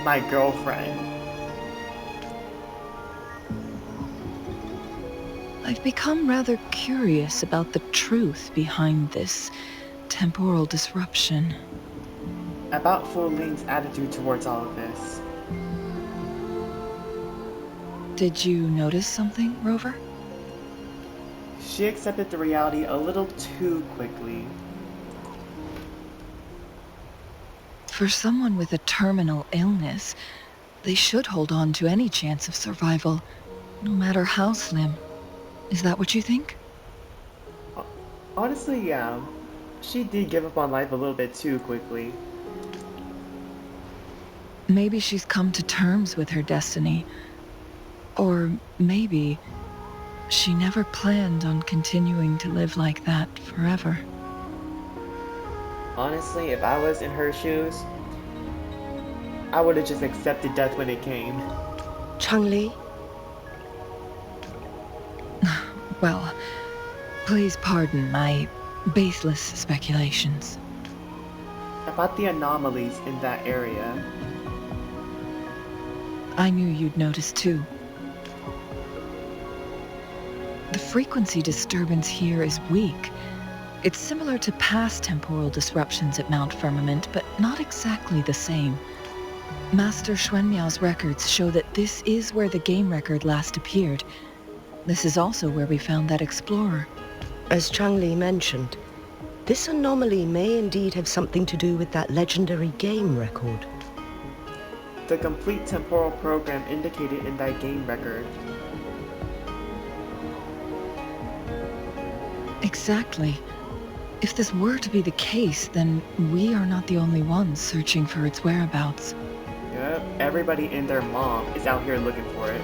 my girlfriend. I've become rather curious about the truth behind this temporal disruption. About Fu Ling's attitude towards all of this. Did you notice something, Rover? She accepted the reality a little too quickly. For someone with a terminal illness, they should hold on to any chance of survival, no matter how slim. Is that what you think? Honestly, yeah. She did give up on life a little bit too quickly. Maybe she's come to terms with her destiny. Or maybe she never planned on continuing to live like that forever. Honestly, if I was in her shoes, I would have just accepted death when it came. Changli? Well, please pardon my baseless speculations. About the anomalies in that area. I knew you'd notice too. The frequency disturbance here is weak. It's similar to past temporal disruptions at Mount Firmament, but not exactly the same. Master Xuanmiao's records show that this is where the game record last appeared. This is also where we found that explorer. As Changli mentioned, this anomaly may indeed have something to do with that legendary game record. The complete temporal program indicated in that game record. Exactly. If this were to be the case, then we are not the only ones searching for its whereabouts. Yep, everybody and their mom is out here looking for it.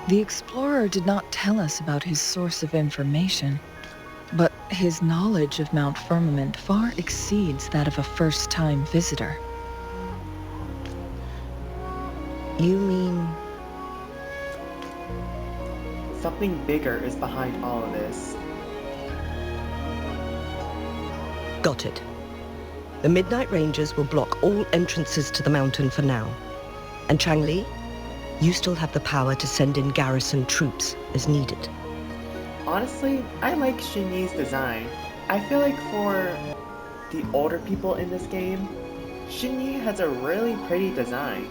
The explorer did not tell us about his source of information, but his knowledge of Mount Firmament far exceeds that of a first-time visitor. You mean... Something bigger is behind all of this. Got it. The Midnight Rangers will block all entrances to the mountain for now. And Changli, you still have the power to send in garrison troops as needed. Honestly, I like Xinyi's design. I feel like for the older people in this game, Xinyi has a really pretty design.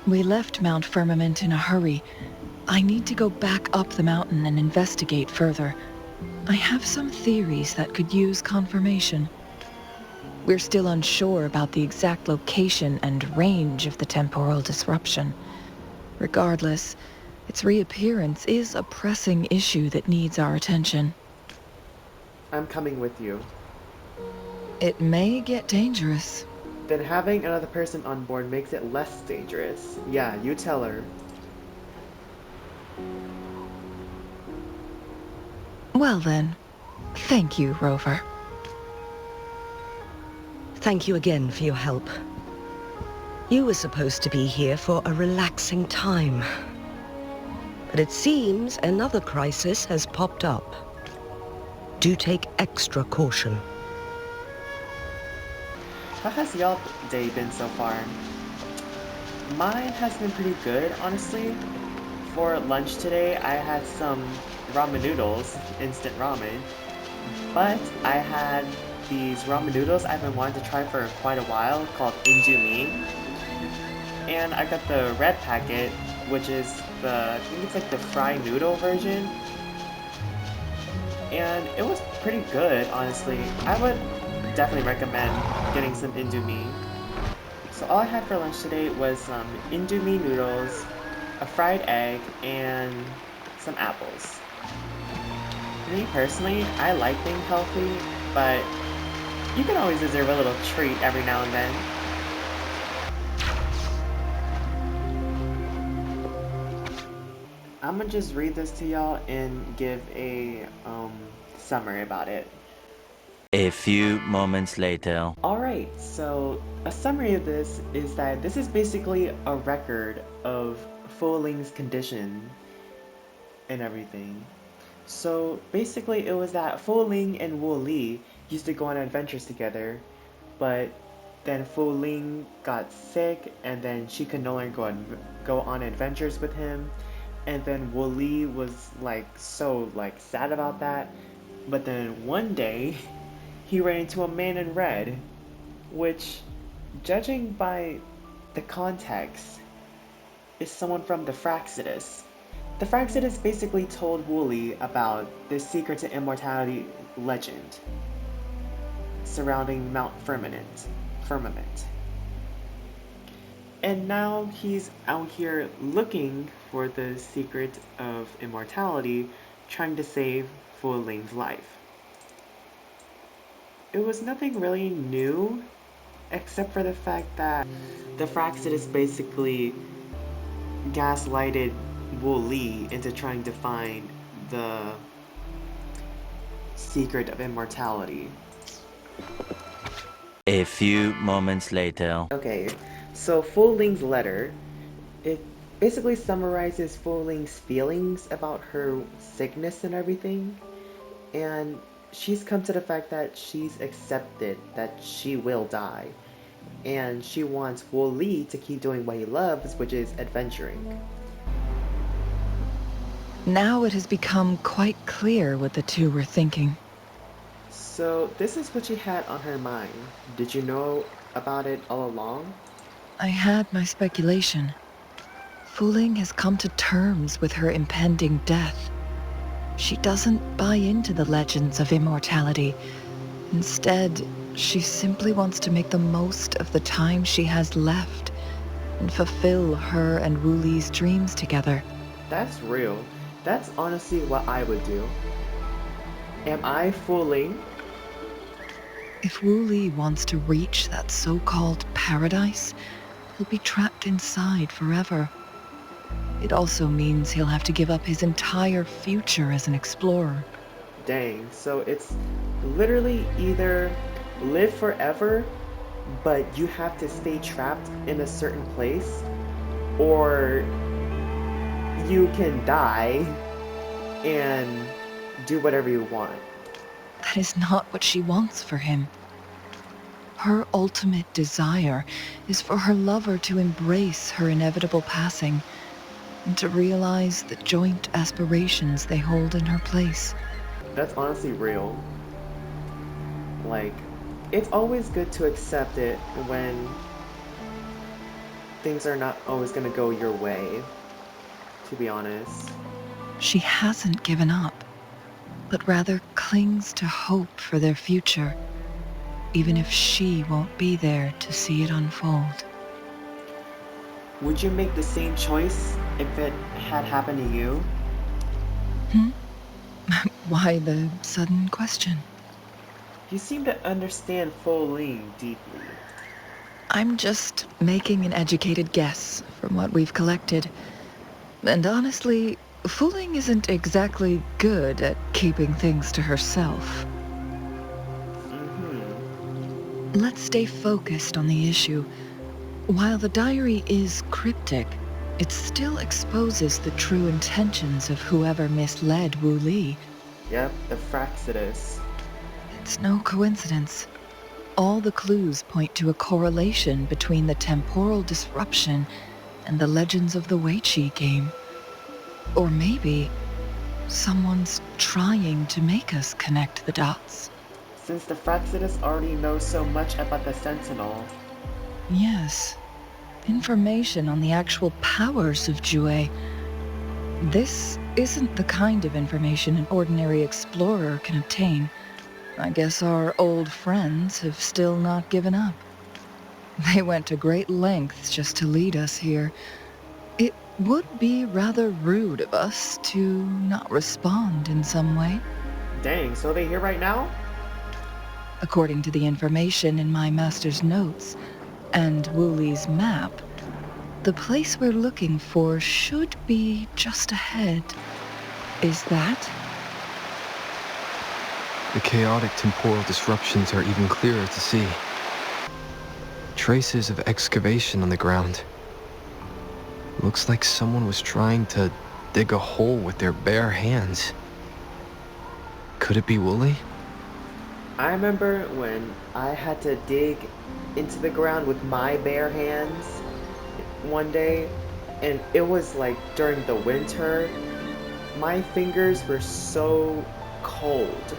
We left Mount Firmament in a hurry. I need to go back up the mountain and investigate further. I have some theories that could use confirmation. We're still unsure about the exact location and range of the temporal disruption. Regardless, its reappearance is a pressing issue that needs our attention. I'm coming with you. It may get dangerous. Then having another person on board makes it less dangerous. Yeah, you tell her. Well then, thank you, Rover. Thank you again for your help. You were supposed to be here for a relaxing time. But it seems another crisis has popped up. Do take extra caution. How has y'all day been so far? Mine has been pretty good, honestly. For lunch today, I had some ramen noodles, instant ramen. But I had these ramen noodles I've been wanting to try for quite a while, called Injumi. And I got the red packet, which is I think it's like the fried noodle version. And it was pretty good, honestly. I would definitely recommend getting some Indomie. So all I had for lunch today was some Indomie noodles, a fried egg, and some apples. Me personally, I like being healthy, but You can always deserve a little treat every now and then. I'm gonna just read this to y'all and give a summary about it. A few moments later. Alright, so a summary of this is that this is basically a record of Fu Ling's condition and everything. So basically it was that Fu Ling and Wu Li used to go on adventures together, but then Fu Ling got sick and then she could no longer go on adventures with him, and then Wu Li was like so like sad about that, but then one day he ran into a man in red, which, judging by the context, is someone from the Fraxidus. The Fraxidus basically told Wooly about the secret to immortality legend surrounding Mount Firmament. And now he's out here looking for the secret of immortality, trying to save Fu Ling's life. It was nothing really new, except for the fact that the Fraxidus basically gaslighted Wu Li into trying to find the secret of immortality. A few moments later. Okay, so Fu Ling's letter, it basically summarizes Fu Ling's feelings about her sickness and everything, and she's come to the fact that she's accepted that she will die, and she wants Wu Li to keep doing what he loves, which is adventuring. Now it has become quite clear what the two were thinking. So this is what she had on her mind. Did you know about it all along? I had my speculation. Fu Ling has come to terms with her impending death. She doesn't buy into the legends of immortality. Instead, she simply wants to make the most of the time she has left and fulfill her and Wu Li's dreams together. That's real. That's honestly what I would do. Am I Fu Ling? If Wu Li wants to reach that so-called paradise, he'll be trapped inside forever. It also means he'll have to give up his entire future as an explorer. Dang, so it's literally either live forever, but you have to stay trapped in a certain place, or you can die and do whatever you want. That is not what she wants for him. Her ultimate desire is for her lover to embrace her inevitable passing and to realize the joint aspirations they hold in her place. That's honestly real. Like, it's always good to accept it when things are not always gonna go your way, to be honest. She hasn't given up, but rather clings to hope for their future, even if she won't be there to see it unfold. Would you make the same choice if it had happened to you? Why the sudden question? You seem to understand Fu Ling deeply. I'm just making an educated guess from what we've collected. And honestly, Fu Ling isn't exactly good at keeping things to herself. Let's stay focused on the issue. While the diary is cryptic, it still exposes the true intentions of whoever misled Wu Li. Yep, the Fraxidus. It's no coincidence. All the clues point to a correlation between the temporal disruption and the Legends of the Weiqi game. Or maybe someone's trying to make us connect the dots. Since the Fraxidus already knows so much about the Sentinel. Yes. Information on the actual powers of Jue. This isn't the kind of information an ordinary explorer can obtain. I guess our old friends have still not given up. They went to great lengths just to lead us here. It would be rather rude of us to not respond in some way. Dang, so they here right now? According to the information in my master's notes and Wuli's map, the place we're looking for should be just ahead. Is that? The chaotic temporal disruptions are even clearer to see. Traces of excavation on the ground. Looks like someone was trying to dig a hole with their bare hands. Could it be Wooly? I remember when I had to dig into the ground with my bare hands one day, and it was like during the winter. My fingers were so cold.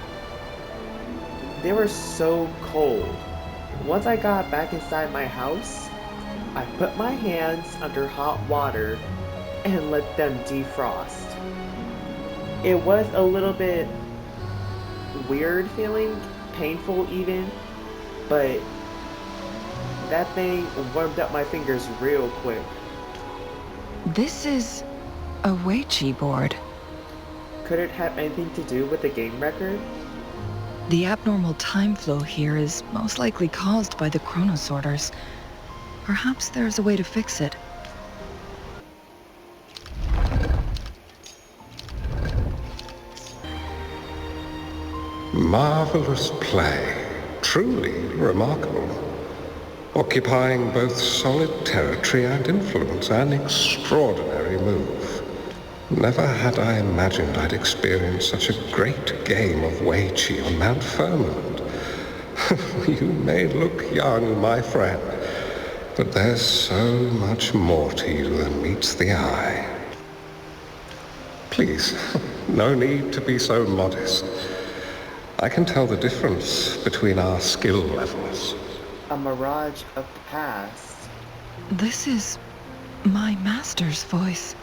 They were so cold. Once I got back inside my house, I put my hands under hot water and let them defrost. It was a little bit weird feeling, painful even, but that thing warmed up my fingers real quick. This is a Weiqi board. Could it have anything to do with the game record? The abnormal time flow here is most likely caused by the chronosorters. Perhaps there's a way to fix it. Marvelous play. Truly remarkable. Occupying both solid territory and influence, an extraordinary move. Never had I imagined I'd experience such a great game of Weiqi on Mount Firmament. You may look young, my friend, but there's so much more to you than meets the eye. Please, no need to be so modest. I can tell the difference between our skill levels. A mirage of the past. This is my master's voice.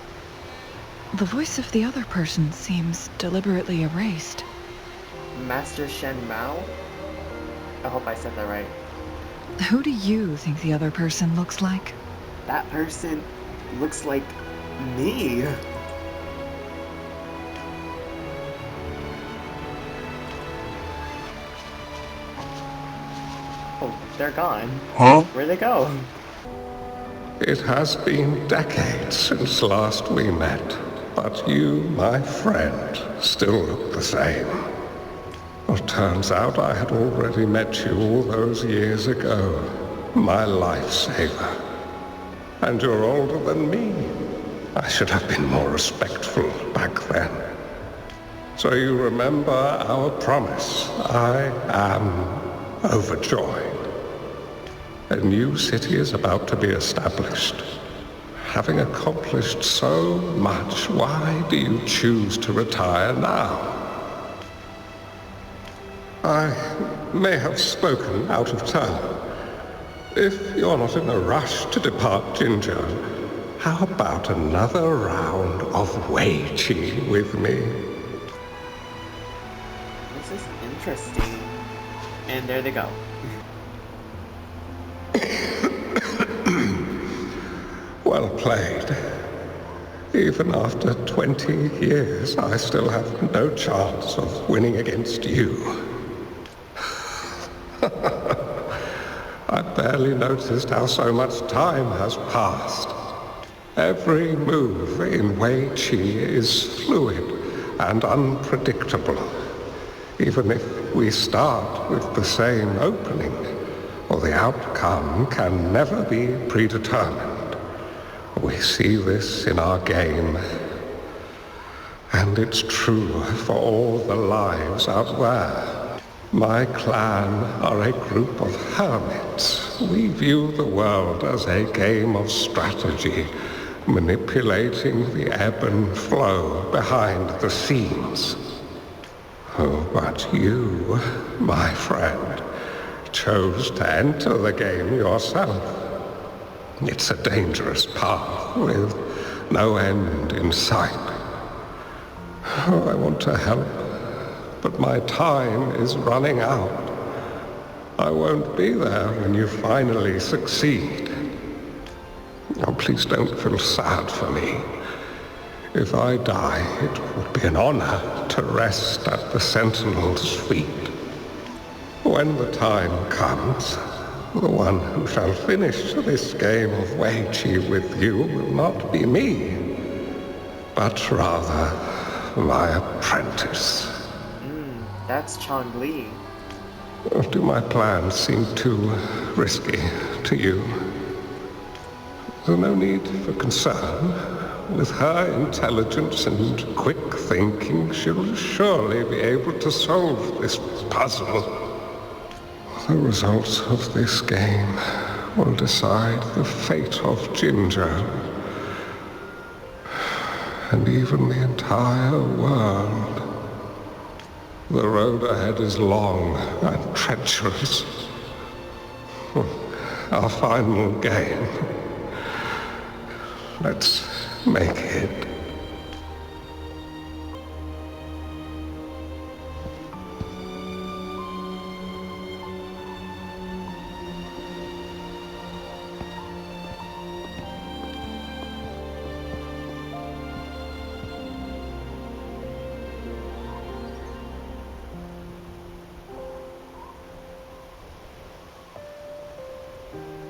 The voice of the other person seems deliberately erased. Master Shen Mao? I hope I said that right. Who do you think the other person looks like? That person looks like me. Oh, they're gone. Huh? Where'd they go? It has been decades since last we met, but you, my friend, still look the same. Well, turns out I had already met you all those years ago, my lifesaver. And you're older than me. I should have been more respectful back then. So you remember our promise. I am overjoyed. A new city is about to be established. Having accomplished so much, why do you choose to retire now? I may have spoken out of turn. If you're not in a rush to depart Jinzhou, how about another round of Weiqi with me? This is interesting. And there they go. Well played. Even after 20 years, I still have no chance of winning against you. I barely noticed how so much time has passed. Every move in Weiqi is fluid and unpredictable. Even if we start with the same opening, or the outcome can never be predetermined. We see this in our game, and it's true for all the lives out there. My clan are a group of hermits. We view the world as a game of strategy, manipulating the ebb and flow behind the scenes. Oh, but you, my friend, chose to enter the game yourself. It's a dangerous path with no end in sight. Oh, I want to help, but my time is running out. I won't be there when you finally succeed. Oh, please don't feel sad for me. If I die, it would be an honor to rest at the Sentinel's feet. when the time comes, the one who shall finish this game of Wei Qi with you will not be me, but rather my apprentice. That's Changli. Do my plans seem too risky to you? There's no need for concern. With her intelligence and quick thinking, she'll surely be able to solve this puzzle. The results of this game will decide the fate of Jinzhou, and even the entire world. The road ahead is long and treacherous. Our final game. Let's make it.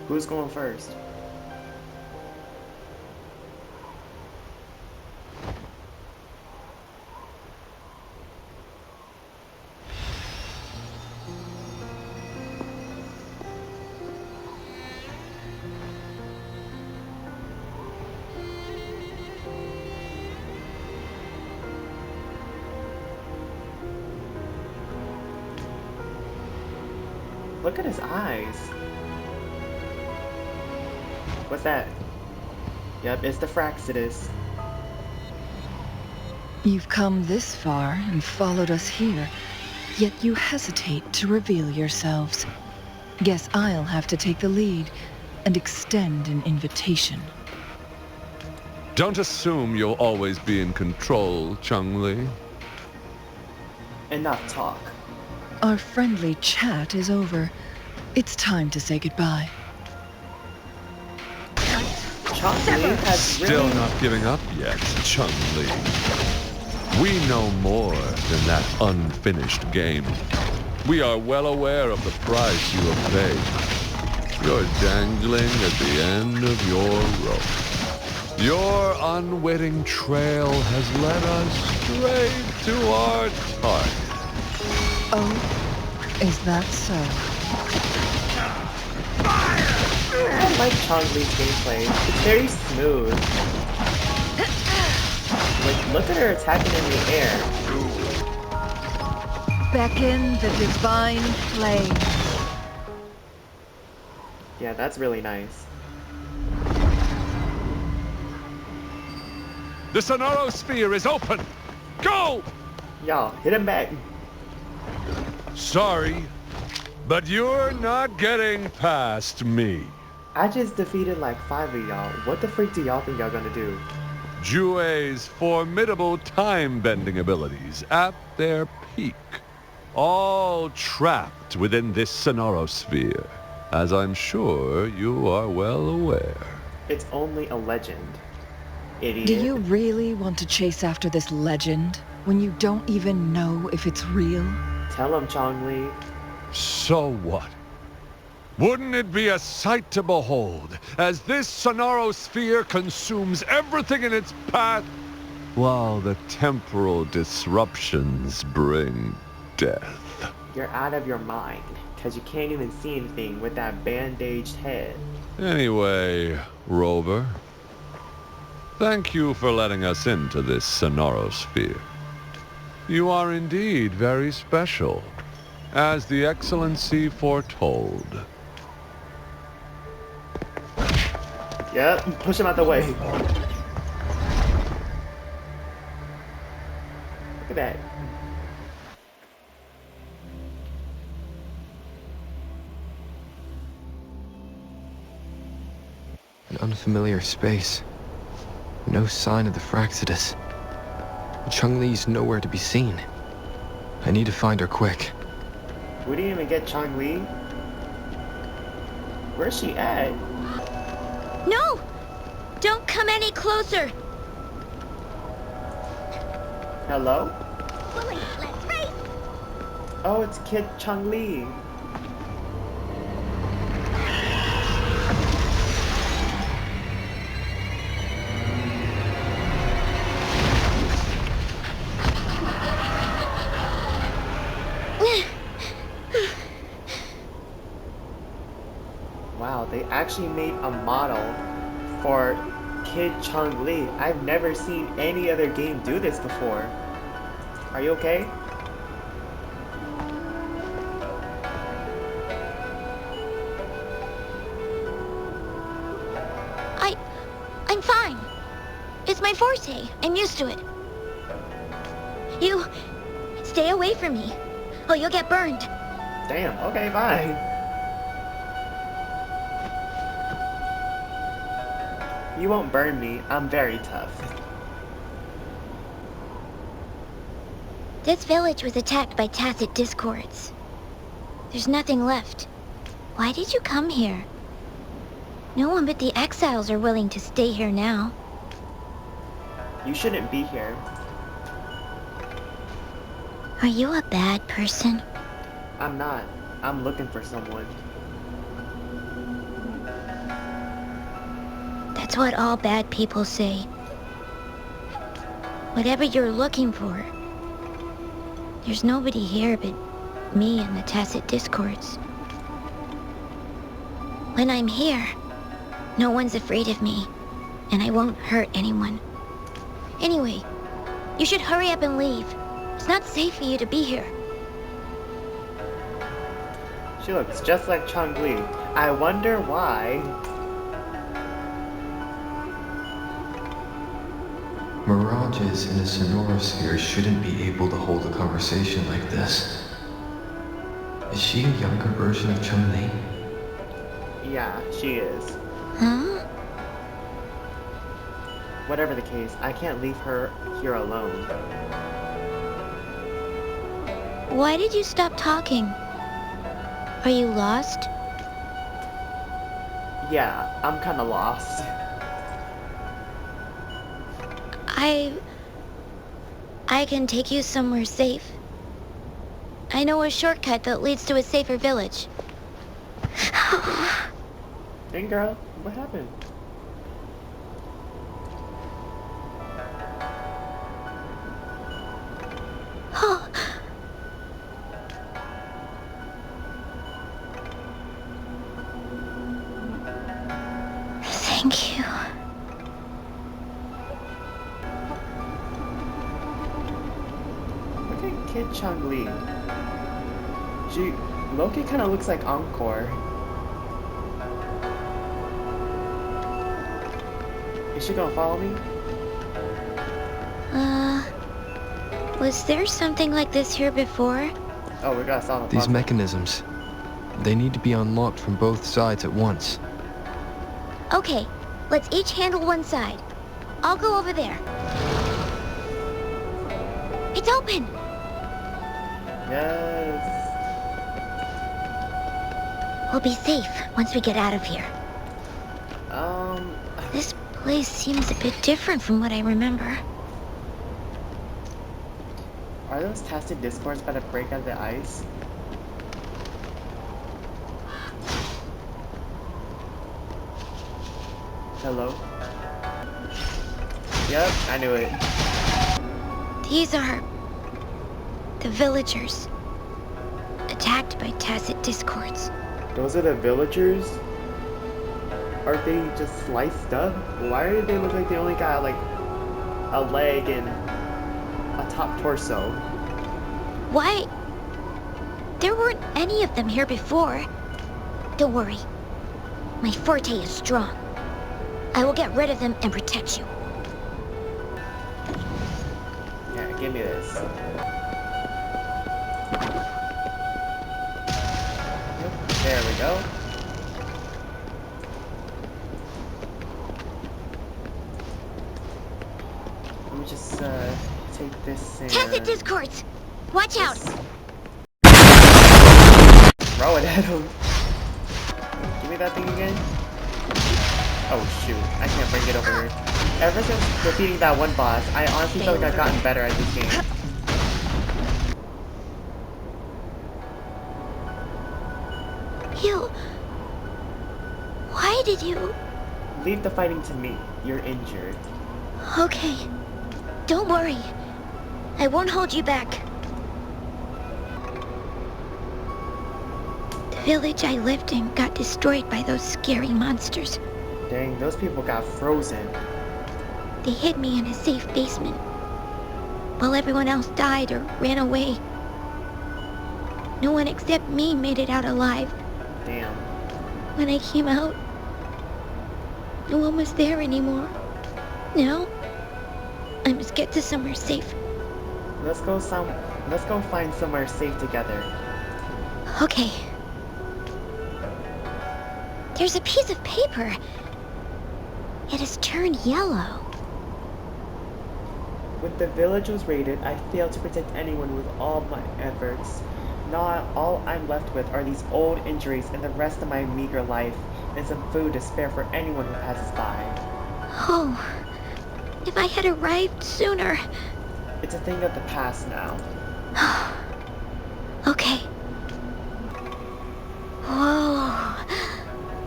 Who's going first? Look at his eyes. What's that? Yep, it's the Fraxidus. You've come this far and followed us here, yet you hesitate to reveal yourselves. Guess I'll have to take the lead and extend an invitation. Don't assume you'll always be in control, Changli. Enough talk. Our friendly chat is over. It's time to say goodbye. Changli has Still not giving up yet, Changli. We know more than that unfinished game. We are well aware of the price you have paid. You're dangling at the end of your rope. Your unwitting trail has led us straight to our target. Oh, is that so? I like Changli's gameplay. It's very smooth. Like, look at her attacking in the air. Beckon the divine flame. Yeah, that's really nice. The Sonoro Sphere is open! Go! Y'all, hit him back. Sorry, but you're not getting past me. I just defeated like 5 of y'all. What the freak do y'all think y'all gonna do? Jue's formidable time-bending abilities at their peak. All trapped within this Sonoro Sphere, as I'm sure you are well aware. It's only a legend. Idiot. Do you really want to chase after this legend when you don't even know if it's real? Tell him, Changli. So what? Wouldn't it be a sight to behold, as this Sonoro Sphere consumes everything in its path, while the temporal disruptions bring death? You're out of your mind, because you can't even see anything with that bandaged head. Anyway, Rover, thank you for letting us into this Sonoro Sphere. You are indeed very special, as the Excellency foretold. Yep, push him out the way. Look at that. An unfamiliar space. No sign of the Fraxidus. Changli's nowhere to be seen. I need to find her quick. We didn't even get Changli. Where's she at? No! Don't come any closer! Hello? Bully, let's race! Oh, it's Kid Changli. they actually made a model for Kid Changli. I've never seen any other game do this before. Are you okay? I'm fine. It's my forte. I'm used to it. You stay away from me. Oh, you'll get burned. Damn, okay, fine. You won't burn me. I'm very tough. This village was attacked by tacit discords. There's nothing left. Why did you come here? No one but the exiles are willing to stay here now. You shouldn't be here. Are you a bad person? I'm not. I'm looking for someone. That's what all bad people say. Whatever you're looking for, there's nobody here but me and the tacit discords. When I'm here, no one's afraid of me, and I won't hurt anyone. Anyway, you should hurry up and leave. It's not safe for you to be here. She looks just like Changli. I wonder why. Mirages in a sonorosphere shouldn't be able to hold a conversation like this. Is she a younger version of Changli? Yeah, she is. Huh? Whatever the case, I can't leave her here alone. Why did you stop talking? Are you lost? Yeah, I'm kinda lost. I can take you somewhere safe. I know a shortcut that leads to a safer village. Hey girl, what happened? Oh. Thank you. Look at Kid Changli. Loki kinda looks like Encore. Is she gonna follow me? Was there something like this here before? Oh, we gotta solve the These puzzle. mechanisms, they need to be unlocked from both sides at once. Okay, let's each handle one side. I'll go over there. It's open! Yes. We'll be safe once we get out of here. This place seems a bit different from what I remember. Are those tacit discords about to break out of the ice? Hello? Yep, I knew it. These are the villagers, attacked by tacit discords. Those are the villagers? Aren't they just sliced up? Why do they look like they only got like a leg and a top torso? Why? There weren't any of them here before. Don't worry. My forte is strong. I will get rid of them and protect you. Yeah, give me this. Yep, there we go. Let me just take this and... Tacit discords! Watch out! Throw it at him. Give me that thing again. Oh shoot, I can't bring it over here. Ever since defeating that one boss, I honestly feel like I've gotten better at this game. You... Why did you... Leave the fighting to me. You're injured. Okay. Don't worry. I won't hold you back. village I lived in got destroyed by those scary monsters. Dang, those people got frozen. They hid me in a safe basement, while everyone else died or ran away. No one except me made it out alive. Damn. When I came out, no one was there anymore. Now, I must get to somewhere safe. Let's go find somewhere safe together. Okay. There's a piece of paper. It has turned yellow. When the village was raided, I failed to protect anyone with all my efforts. Now all I'm left with are these old injuries and the rest of my meager life, and some food to spare for anyone who passes by. Oh, if I had arrived sooner. It's a thing of the past now. Okay. Whoa.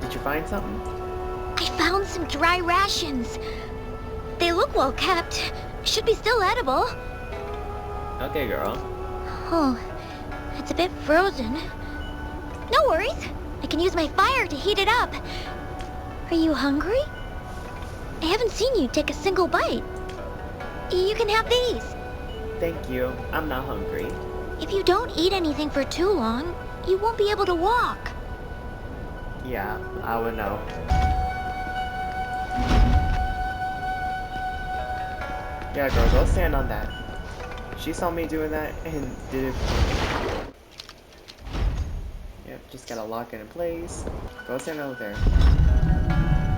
Did you find something? I found some dry rations. They look well kept. Should be still edible. Okay, girl. Oh, it's a bit frozen. No worries. I can use my fire to heat it up. Are you hungry? I haven't seen you take a single bite. You can have these. Thank you. I'm not hungry. If you don't eat anything for too long, you won't be able to walk. Yeah, I would know. Yeah, girl, go stand on that. She saw me doing that and did it. Yep, just gotta lock it in place. Go stand over there.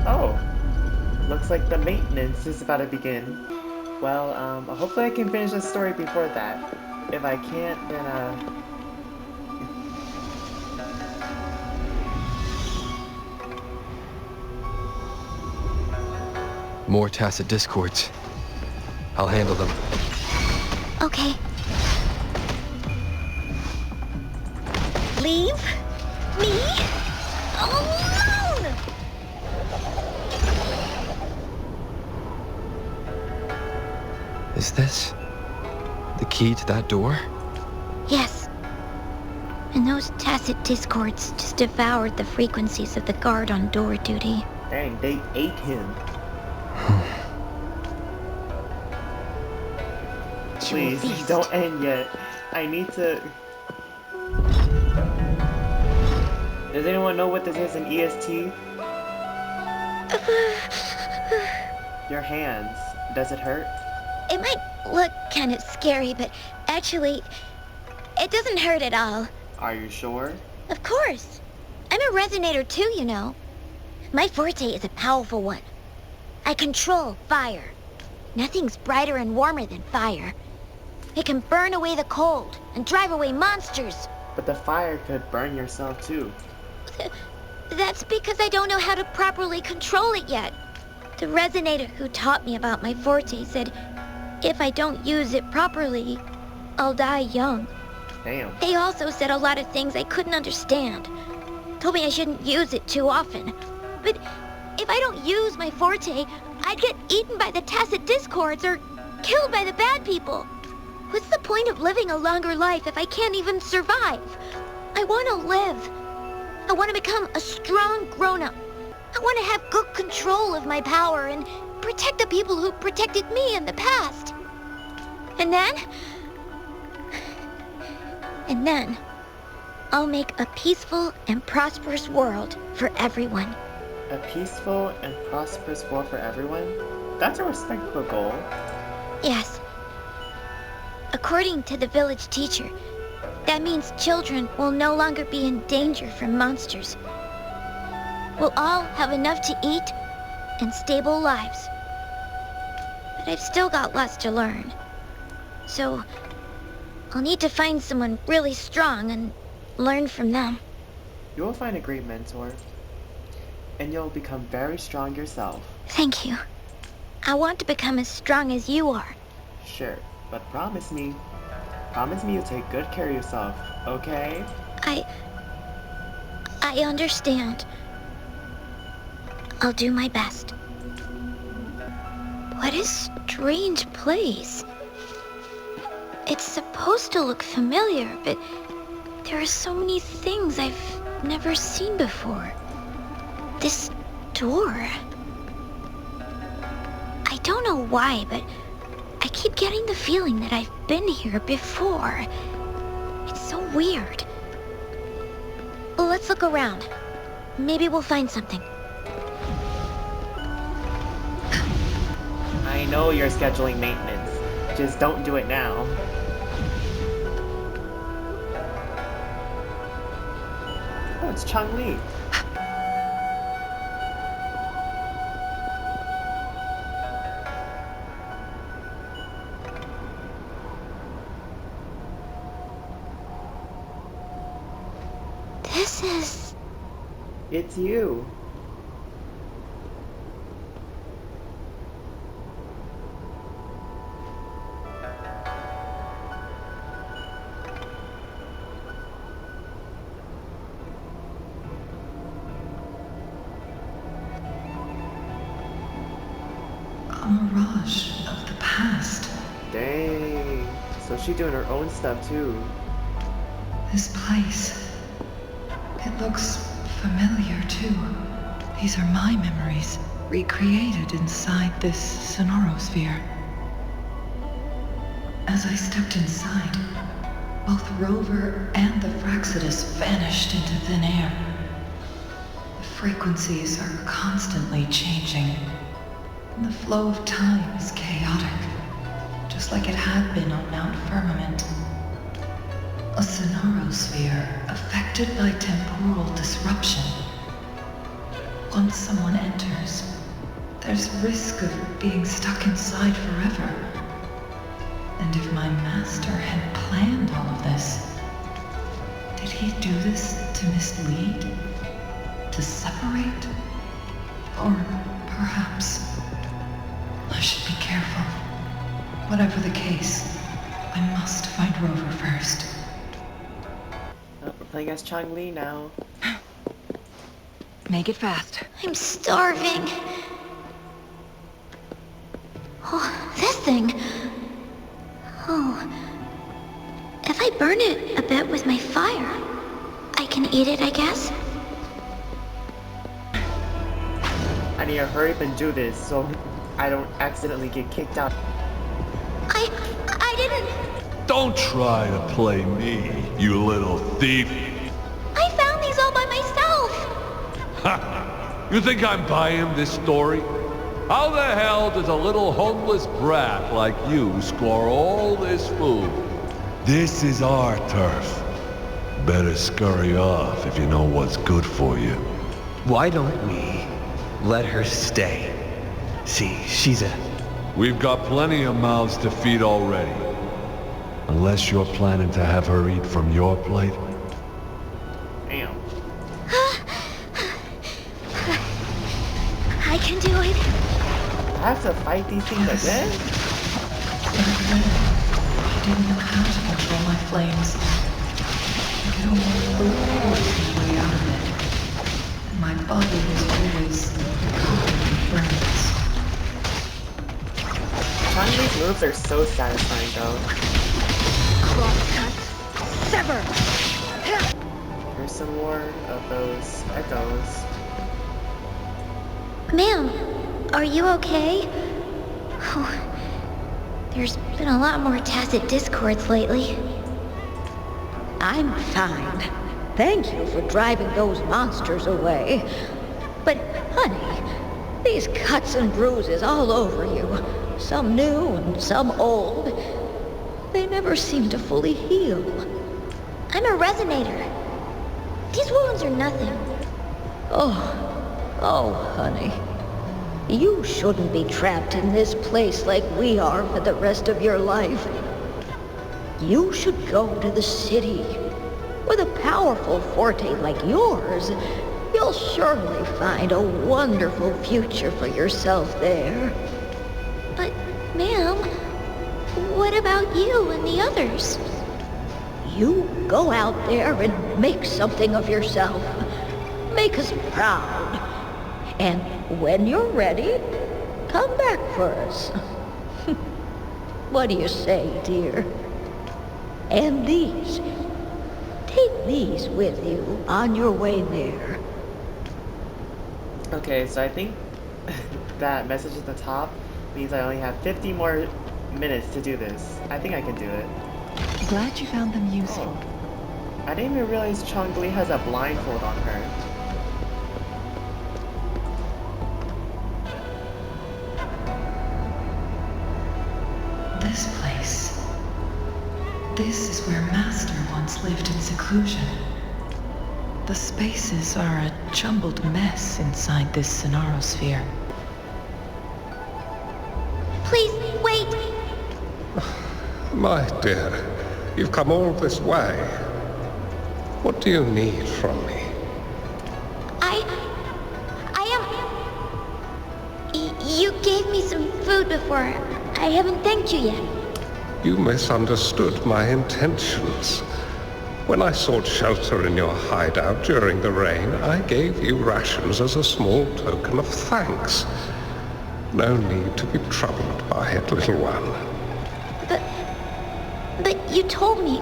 Oh! Looks like the maintenance is about to begin. Well, hopefully I can finish the story before that. If I can't, then, More tacit discords. I'll handle them. Okay. Leave me alone! Is this the key to that door? Yes. And those tacit discords just devoured the frequencies of the guard on door duty. dang, they ate him. Please, don't end yet. I need to... Does anyone know what this is in EST? Your hands. Does it hurt? It might look kind of scary, but actually, it doesn't hurt at all. Are you sure? Of course. I'm a resonator too, you know. My forte is a powerful one. I control fire. Nothing's brighter and warmer than fire. It can burn away the cold and drive away monsters. But the fire could burn yourself too. That's because I don't know how to properly control it yet. The resonator who taught me about my forte said if I don't use it properly, I'll die young. Damn. They also said a lot of things I couldn't understand. Told me I shouldn't use it too often. But if I don't use my forte, I'd get eaten by the tacit discords or killed by the bad people. What's the point of living a longer life if I can't even survive? I want to live. I want to become a strong grown-up. I want to have good control of my power and protect the people who protected me in the past. And then, I'll make a peaceful and prosperous world for everyone. A peaceful and prosperous world for everyone? That's a respectable goal. Yes. According to the village teacher, that means children will no longer be in danger from monsters. We'll all have enough to eat and stable lives. But I've still got lots to learn. So, I'll need to find someone really strong and learn from them. You will find a great mentor. And you'll become very strong yourself. Thank you. I want to become as strong as you are. Sure, but promise me you'll take good care of yourself, okay? I understand. I'll do my best. What a strange place. It's supposed to look familiar, but there are so many things I've never seen before. This door. I don't know why, but I keep getting the feeling that I've been here before. It's so weird. Let's look around. Maybe we'll find something. I know you're scheduling maintenance. Just don't do it now. Oh, it's Changli. This is... It's you. A mirage of the past. Dang. So she's doing her own stuff too. This place. It looks familiar too. These are my memories, recreated inside this sonorosphere. As I stepped inside, both Rover and the Fraccidus vanished into thin air. The frequencies are constantly changing, and the flow of time is chaotic, just like it had been on Mount Firmament. A sonorosphere affected by temporal disruption. Once someone enters, there's risk of being stuck inside forever. And if my master had planned all of this, did he do this to mislead? To separate? Or perhaps I should be careful. Whatever the case, I must find Rover first. Oh, we're playing as Changli now. Make it fast. I'm starving. Oh, this thing. Oh. If I burn it a bit with my fire, I can eat it, I guess? I need to hurry up and do this so I don't accidentally get kicked out. I didn't... Don't try to play me, you little thief. I found these all by myself. Ha! You think I'm buying this story? How the hell does a little homeless brat like you score all this food? This is our turf. Better scurry off if you know what's good for you. Why don't we let her stay? See, she's a... We've got plenty of mouths to feed already. Unless you're planning to have her eat from your plate. Damn. I can do it. I have to fight these things again? Back then, I didn't know how to control my flames. I could only brute force my way out of it. And my body was always covered in burns. Changli's moves are so satisfying though. Crosscut. Sever. Here's some more of those echoes. Ma'am, are you okay? Oh, there's been a lot more tacit discords lately. I'm fine. Thank you for driving those monsters away. But, honey, these cuts and bruises all over you, some new and some old, they never seem to fully heal. I'm a resonator. These wounds are nothing. Oh, honey. You shouldn't be trapped in this place like we are for the rest of your life. You should go to the city. With a powerful forte like yours, you'll surely find a wonderful future for yourself there. But, ma'am, what about you and the others? You go out there and make something of yourself. Make us proud. And when you're ready, come back for us. What do you say, dear? And these, take Please with you on your way there. Okay, so I think that message at the top means I only have 50 more minutes to do this. I think I can do it. Glad you found them useful. Oh, I didn't even realize Changli has a blindfold on her. This place. This is where Master once lived in seclusion. The spaces are a jumbled mess inside this Sonarosphere. Please, wait! My dear, you've come all this way. What do you need from me? You gave me some food before. I haven't thanked you yet. You misunderstood my intentions. When I sought shelter in your hideout during the rain, I gave you rations as a small token of thanks. No need to be troubled by it, little one. But you told me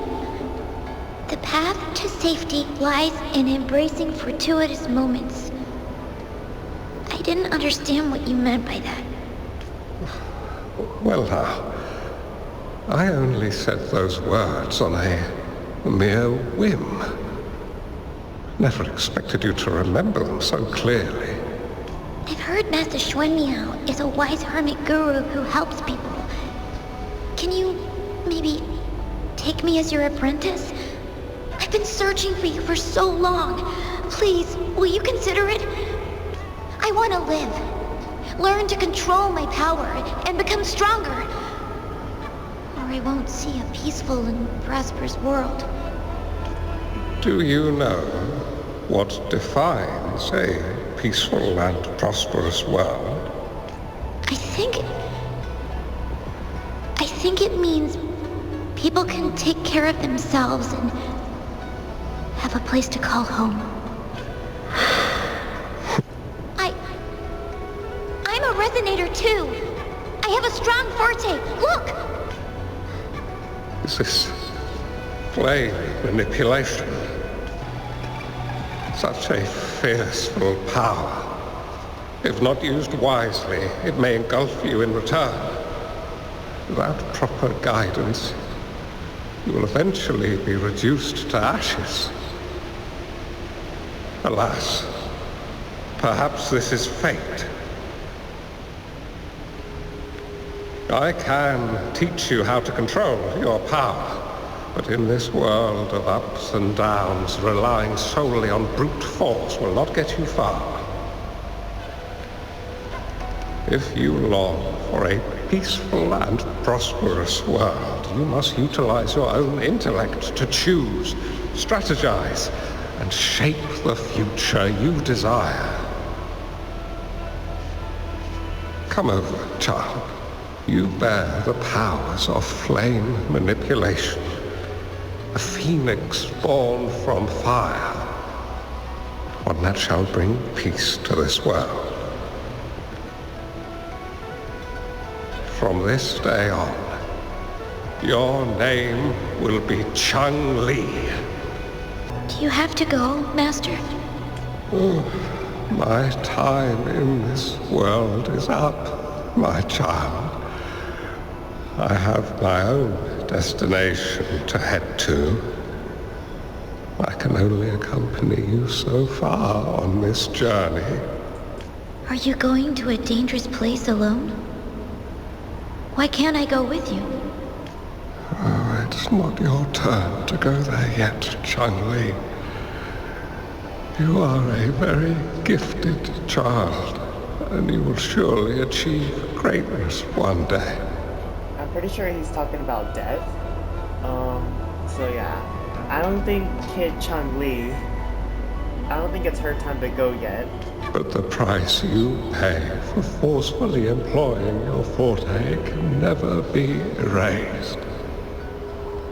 the path to safety lies in embracing fortuitous moments. I didn't understand what you meant by that. Well now, I only said those words on a mere whim. Never expected you to remember them so clearly. I've heard Master Xuanmiao is a wise hermit guru who helps people. Can you maybe take me as your apprentice? I've been searching for you for so long. Please, will you consider it? I want to live. Learn to control my power and become stronger. Or I won't see a peaceful and prosperous world. Do you know what defines a peaceful and prosperous world? I think it means people can take care of themselves and have a place to call home. I'm a resonator too. I have a strong forte. Look! Is this flame manipulation? Such a fearful power. If not used wisely, it may engulf you in return. Without proper guidance, you will eventually be reduced to ashes. Alas, perhaps this is fate. I can teach you how to control your power, but in this world of ups and downs, relying solely on brute force will not get you far. If you long for a peaceful and prosperous world, you must utilize your own intellect to choose, strategize, and shape the future you desire. Come over, child. You bear the powers of flame manipulation, a phoenix born from fire, one that shall bring peace to this world. From this day on, your name will be Changli. Do you have to go, Master? My time in this world is up, my child. I have my own destination to head to. I can only accompany you so far on this journey. Are you going to a dangerous place alone? Why can't I go with you? Oh, it's not your turn to go there yet, Changli. You are a very gifted child, and you will surely achieve greatness one day. I'm pretty sure he's talking about death. So yeah. I don't think Kid Changli, I don't think it's her time to go yet. But the price you pay for forcefully employing your forte can never be erased.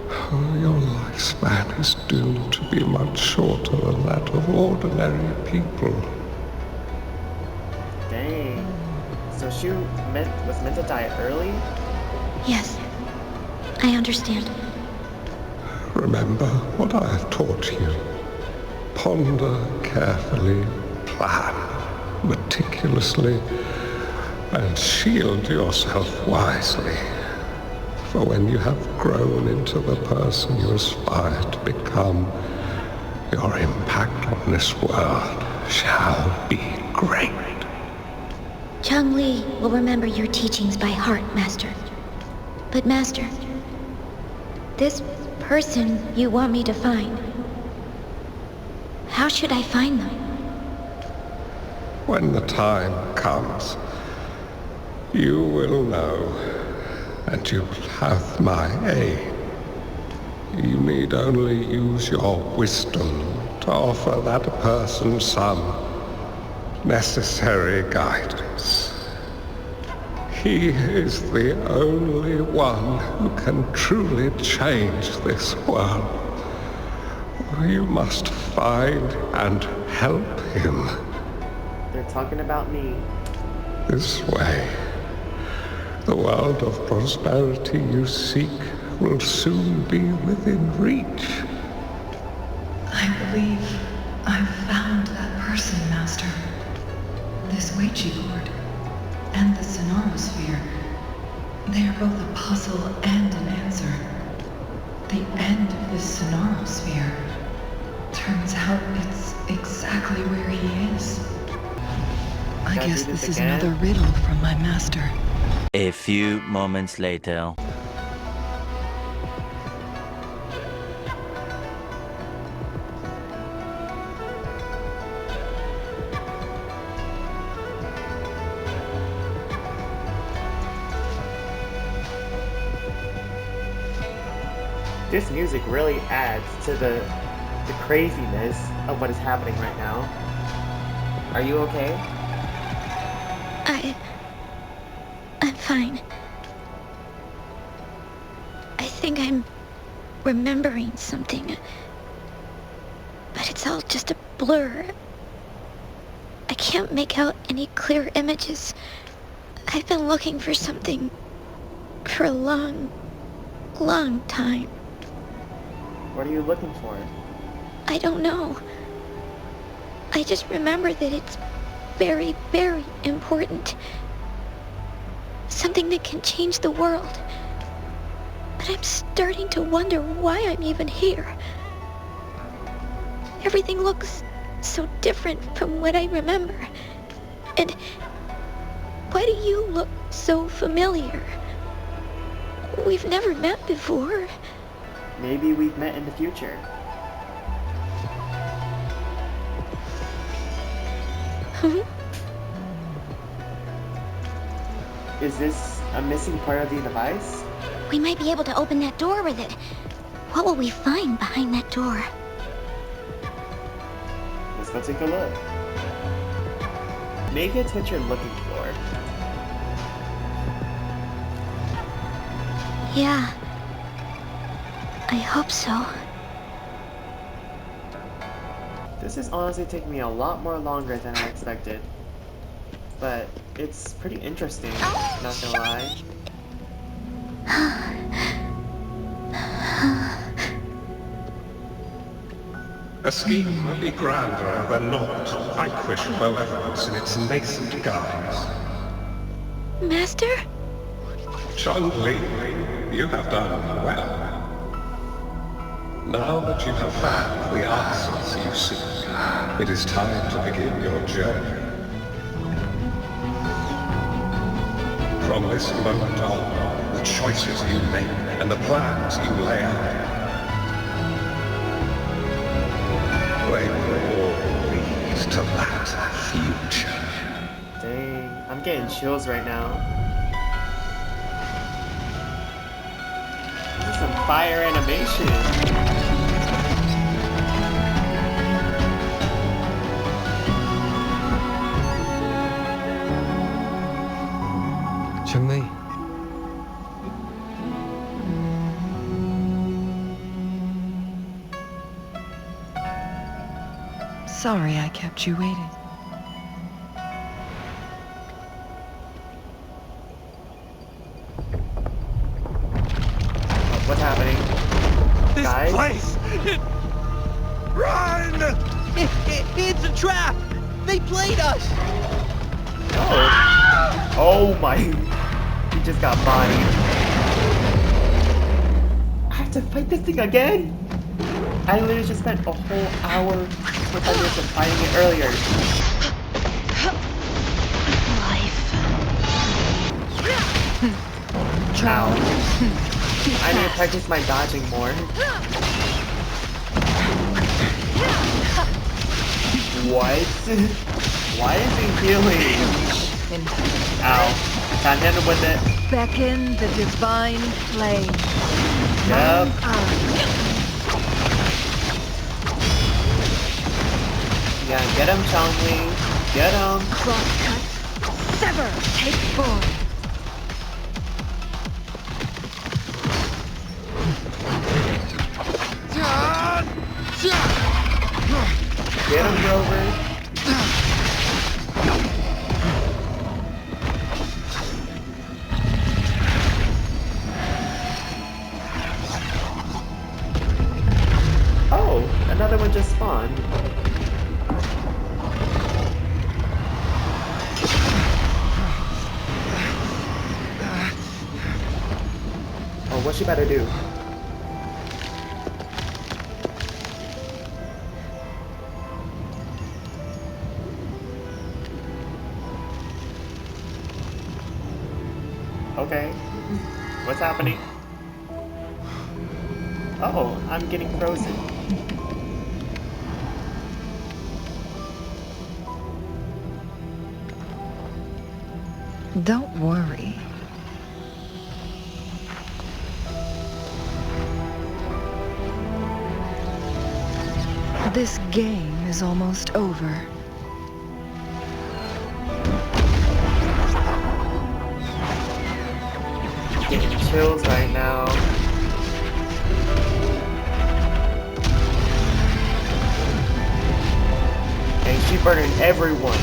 Oh, your lifespan is doomed to be much shorter than that of ordinary people. Dang. So she was meant to die early? Yes, I understand. Remember what I have taught you. Ponder carefully, plan meticulously, and shield yourself wisely. For when you have grown into the person you aspire to become, your impact on this world shall be great. Changli will remember your teachings by heart, Master. But Master, this person you want me to find, how should I find them? When the time comes, you will know, and you will have my aid. You need only use your wisdom to offer that person some necessary guidance. He is the only one who can truly change this world. You must find and help him. They're talking about me. This way, the world of prosperity you seek will soon be within reach. I believe I've found that person, Master. This Ouija board and the Sonorosphere. They are both a puzzle and an answer. The end of this Sonorosphere. Turns out it's exactly where he is. I guess this is another riddle from my master. A few moments later. This music really adds to the craziness of what is happening right now. Are you okay? I'm fine. I think I'm remembering something. But it's all just a blur. I can't make out any clear images. I've been looking for something for a long time. What are you looking for? I don't know. I just remember that it's very, very important. Something that can change the world. But I'm starting to wonder why I'm even here. Everything looks so different from what I remember. And why do you look so familiar? We've never met before. Maybe we've met in the future. Is this a missing part of the device? We might be able to open that door with it. What will we find behind that door? Let's go take a look. Maybe it's what you're looking for. Yeah. I hope so. This is honestly taking me a lot more longer than I expected. But it's pretty interesting, not gonna lie. A scheme may be grander than not vanquish malevolence in its nascent guise. Master? Changli, you have done well. Now that you have found the answers you seek, it is time to begin your journey. From this moment on, the choices you make and the plans you lay out, they will all lead to that future. Dang, I'm getting chills right now. This is some fire animation. Changli. Sorry I kept you waiting. What's happening? This Guys? place! Run! It's a trap! They played us! Oh. Oh my. He just got bodied. I have to fight this thing again? I literally just spent a whole hour with this and fighting it earlier. Ow. I need to practice my dodging more. What? Why is he healing? Ow. Can't handle with it. Beckon the divine flame. Yep. Yeah, get him, Changli. Get him. Crosscut. Sever. Take form. Get him, Grover. Oh, another one just spawned. Oh, what she better do? Okay. What's happening? Oh, I'm getting frozen. Don't worry. This game is almost over. Getting chills right now. And she burning everyone.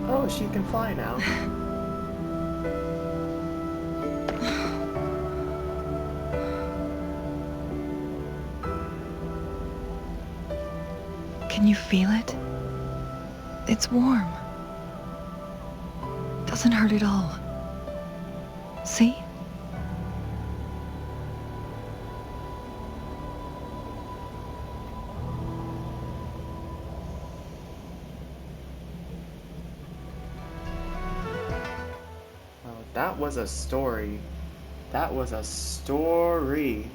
Oh, she can fly now. Can you feel it? It's warm. Doesn't hurt at all. See? Oh, that was a story. That was a story.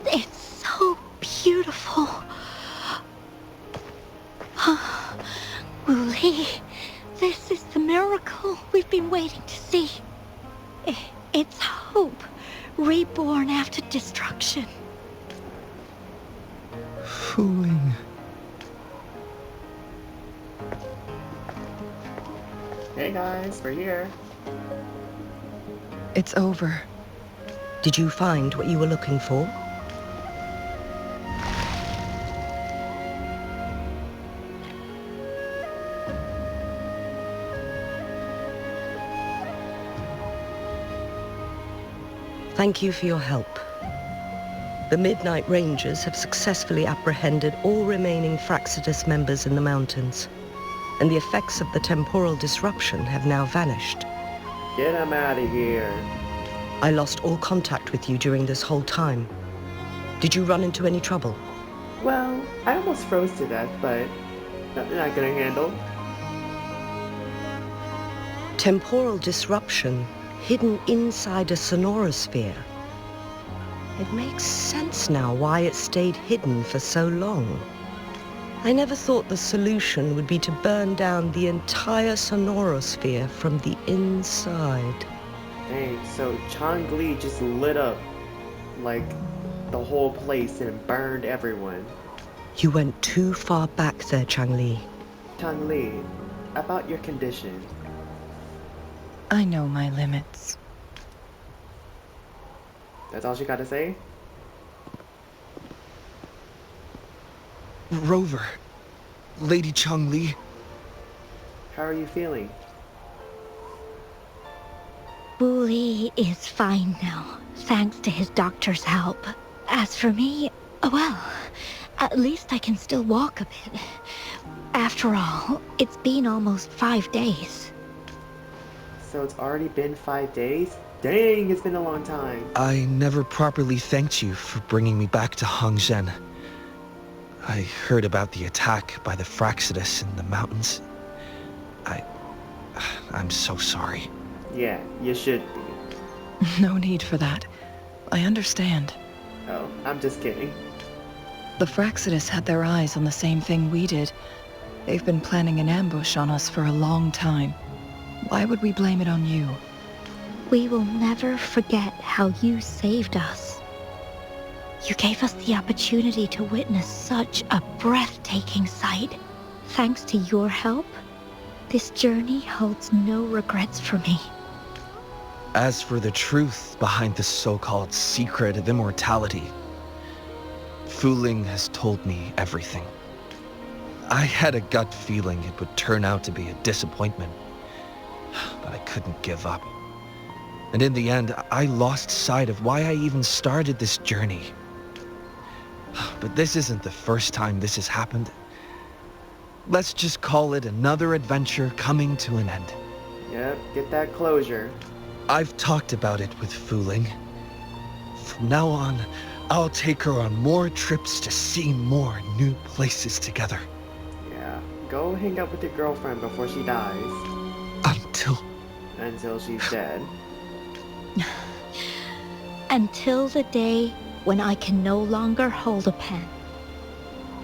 It's so beautiful. Wooly, this is the miracle we've been waiting to see. It's hope, reborn after destruction. Fooling. Hey guys, we're here. It's over. Did you find what you were looking for? Thank you for your help. The Midnight Rangers have successfully apprehended all remaining Fraxidus members in the mountains, and the effects of the temporal disruption have now vanished. Get him out of here. I lost all contact with you during this whole time. Did you run into any trouble? Well, I almost froze to death, but nothing I couldn't handle. Temporal disruption hidden inside a sonorosphere. It makes sense now why it stayed hidden for so long. I never thought the solution would be to burn down the entire sonorosphere from the inside. Dang, so Changli just lit up, like, the whole place and burned everyone. You went too far back there, Changli. Changli, about your condition. I know my limits. That's all she got to say? Rover, Lady Changli. How are you feeling? Wu Li is fine now, thanks to his doctor's help. As for me, well, at least I can still walk a bit. After all, it's been almost 5 days. So it's already been 5 days? Dang, it's been a long time. I never properly thanked you for bringing me back to Hongzhen. I heard about the attack by the Fraxidus in the mountains. I'm so sorry. Yeah, you should be. No need for that. I understand. Oh, I'm just kidding. The Fraxidus had their eyes on the same thing we did. They've been planning an ambush on us for a long time. Why would we blame it on you? We will never forget how you saved us. You gave us the opportunity to witness such a breathtaking sight. Thanks to your help, this journey holds no regrets for me. As for the truth behind the so-called secret of immortality, Fu Ling has told me everything. I had a gut feeling it would turn out to be a disappointment, but I couldn't give up. And in the end, I lost sight of why I even started this journey. But this isn't the first time this has happened. Let's just call it another adventure coming to an end. Yep, get that closure. I've talked about it with Fu Ling. From now on, I'll take her on more trips to see more new places together. Yeah, go hang out with your girlfriend before she dies. Until she's dead. Until the day when I can no longer hold a pen.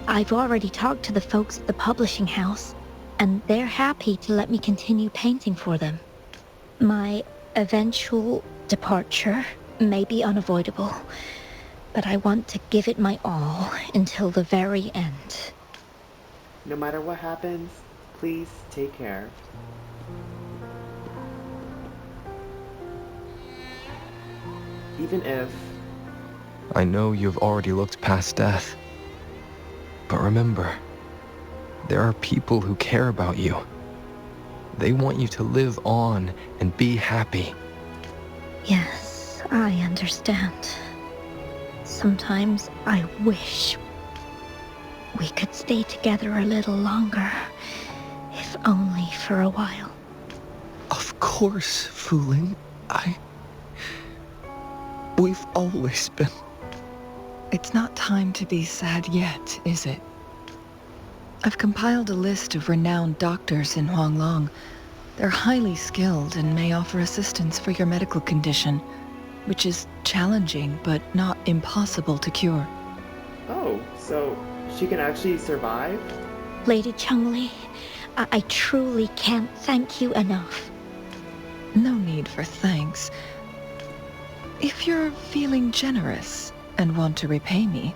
I've already talked to the folks at the publishing house, and they're happy to let me continue painting for them. My eventual departure may be unavoidable, but I want to give it my all until the very end. No matter what happens, please take care. Even if... I know you've already looked past death. But remember, there are people who care about you. They want you to live on and be happy. Yes, I understand. Sometimes I wish we could stay together a little longer, if only for a while. Of course, Fu Ling. We've always been... It's not time to be sad yet, is it? I've compiled a list of renowned doctors in Huanglong. They're highly skilled and may offer assistance for your medical condition, which is challenging but not impossible to cure. Oh, so she can actually survive? Lady Changli, I truly can't thank you enough. No need for thanks. If you're feeling generous and want to repay me,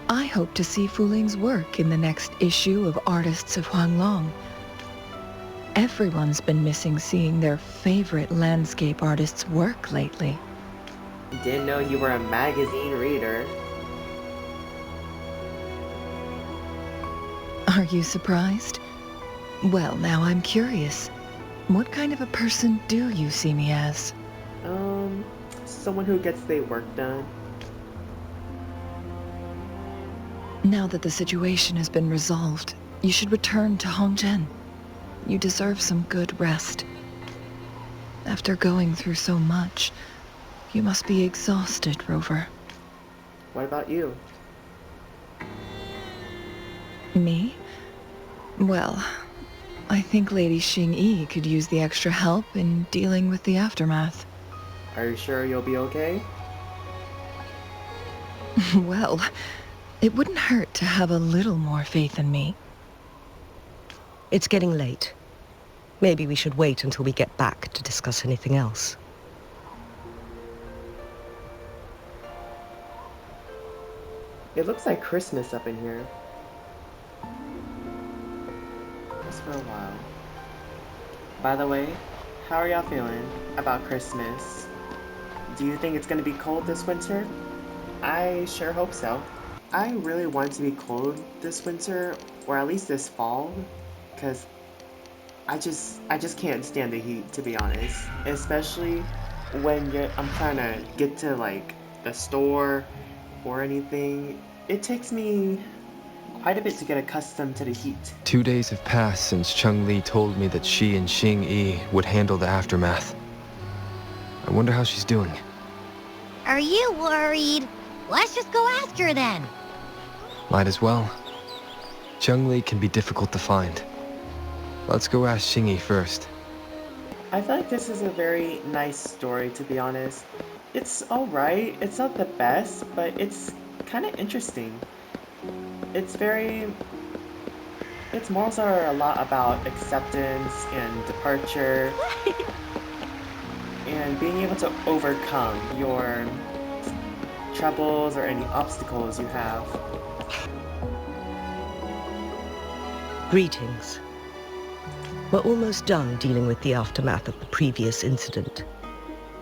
I hope to see Fu Ling's work in the next issue of Artists of Huanglong. Everyone's been missing seeing their favorite landscape artists work lately. Didn't know you were a magazine reader. Are you surprised? Well, now I'm curious. What kind of a person do you see me as? Someone who gets their work done. Now that the situation has been resolved, you should return to Hongzhen. You deserve some good rest. After going through so much, you must be exhausted, Rover. What about you? Me? Well, I think Lady Xing-Yi could use the extra help in dealing with the aftermath. Are you sure you'll be okay? Well, it wouldn't hurt to have a little more faith in me. It's getting late. Maybe we should wait until we get back to discuss anything else. It looks like Christmas up in here. Just for a while. By the way, how are y'all feeling about Christmas? Do you think it's gonna be cold this winter? I sure hope so. I really want to be cold this winter, or at least this fall, because I just can't stand the heat, to be honest. Especially when I'm trying to get to like the store or anything. It takes me quite a bit to get accustomed to the heat. 2 days have passed since Changli told me that she and Xing Yi would handle the aftermath. I wonder how she's doing. Are you worried? Let's just go ask her then. Might as well. Changli can be difficult to find. Let's go ask Xing Yi first. I feel like this is a very nice story, to be honest. It's alright, it's not the best, but it's kind of interesting. It's its morals are a lot about acceptance and departure, and being able to overcome your troubles or any obstacles you have. Greetings. We're almost done dealing with the aftermath of the previous incident.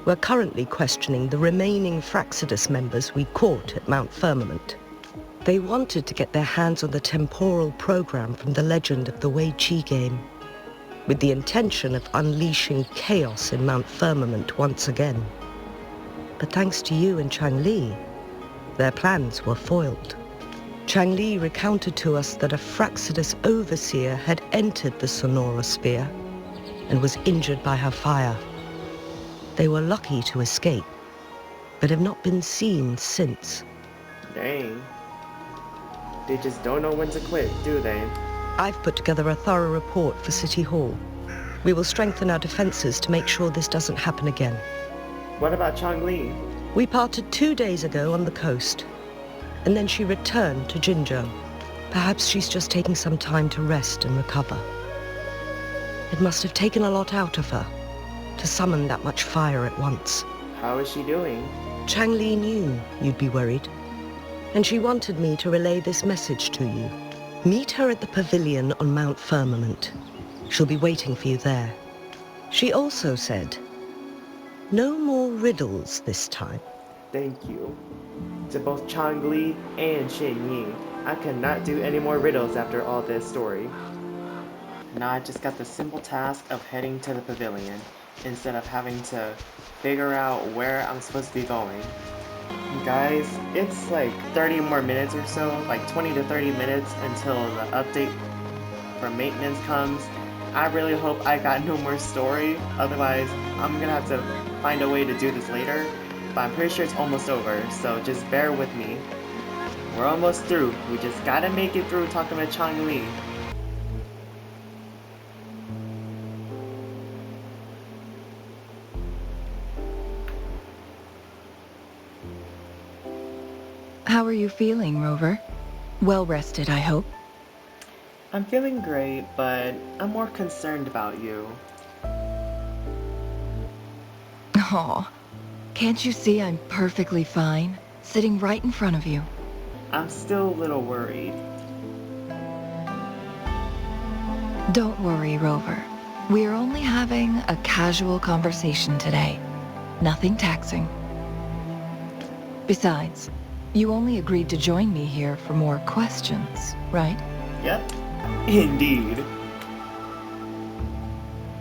We're currently questioning the remaining Fraxidus members we caught at Mount Firmament. They wanted to get their hands on the temporal program from the legend of the Wei Qi game, with the intention of unleashing chaos in Mount Firmament once again. But thanks to you and Changli, their plans were foiled. Changli recounted to us that a Fraxidus overseer had entered the Sonora Sphere and was injured by her fire. They were lucky to escape, but have not been seen since. Dang. They just don't know when to quit, do they? I've put together a thorough report for City Hall. We will strengthen our defenses to make sure this doesn't happen again. What about Changli? We parted 2 days ago on the coast, and then she returned to Jinzhou. Perhaps she's just taking some time to rest and recover. It must have taken a lot out of her to summon that much fire at once. How is she doing? Changli knew you'd be worried, and she wanted me to relay this message to you. Meet her at the pavilion on Mount Firmament. She'll be waiting for you there. She also said, no more riddles this time. Thank you. To both Changli and Xing Yi. I cannot do any more riddles after all this story. Now I just got the simple task of heading to the pavilion, instead of having to figure out where I'm supposed to be going. Guys, it's like 30 more minutes or so, like 20 to 30 minutes until the update for maintenance comes. I really hope I got no more story, otherwise I'm gonna have to find a way to do this later, but I'm pretty sure it's almost over, so just bear with me. We're almost through, we just gotta make it through talking to Changli. How are you feeling, Rover? Well rested, I hope. I'm feeling great, but I'm more concerned about you. Aw, can't you see I'm perfectly fine, sitting right in front of you? I'm still a little worried. Don't worry, Rover. We're only having a casual conversation today. Nothing taxing. Besides, you only agreed to join me here for more questions, right? Yep, indeed.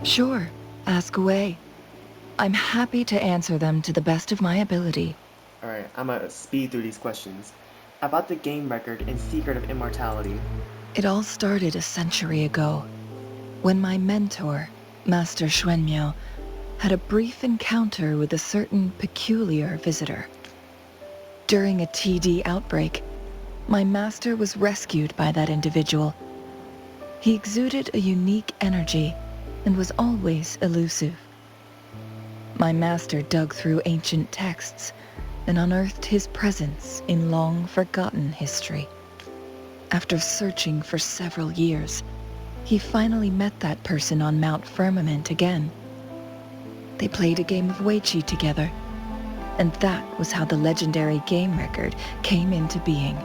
Sure, ask away. I'm happy to answer them to the best of my ability. Alright, I'm gonna speed through these questions. About the game record and secret of immortality. It all started a century ago, when my mentor, Master Xuanmiao, had a brief encounter with a certain peculiar visitor. During a TD outbreak, my master was rescued by that individual. He exuded a unique energy and was always elusive. My master dug through ancient texts and unearthed his presence in long-forgotten history. After searching for several years, he finally met that person on Mount Firmament again. They played a game of Weiqi together, and that was how the legendary game record came into being.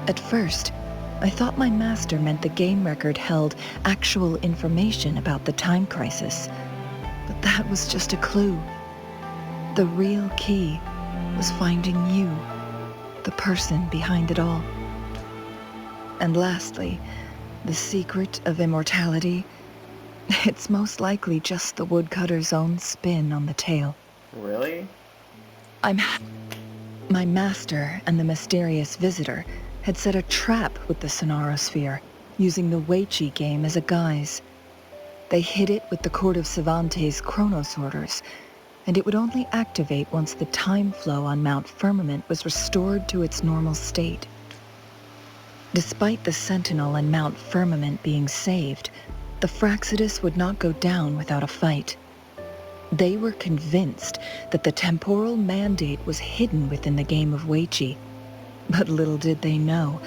At first, I thought my master meant the game record held actual information about the time crisis, but that was just a clue. The real key was finding you. the person behind it all. And lastly, the secret of immortality, it's most likely just the woodcutter's own spin on the tale. Really? My master and the mysterious visitor had set a trap with the Sonarosphere, using the Weiqi game as a guise. They hid it with the Court of Cervantes' Chronos orders, and it would only activate once the time flow on Mount Firmament was restored to its normal state. Despite the Sentinel and Mount Firmament being saved, the Fractsidus would not go down without a fight. They were convinced that the temporal mandate was hidden within the game of Weiqi, but little did they know,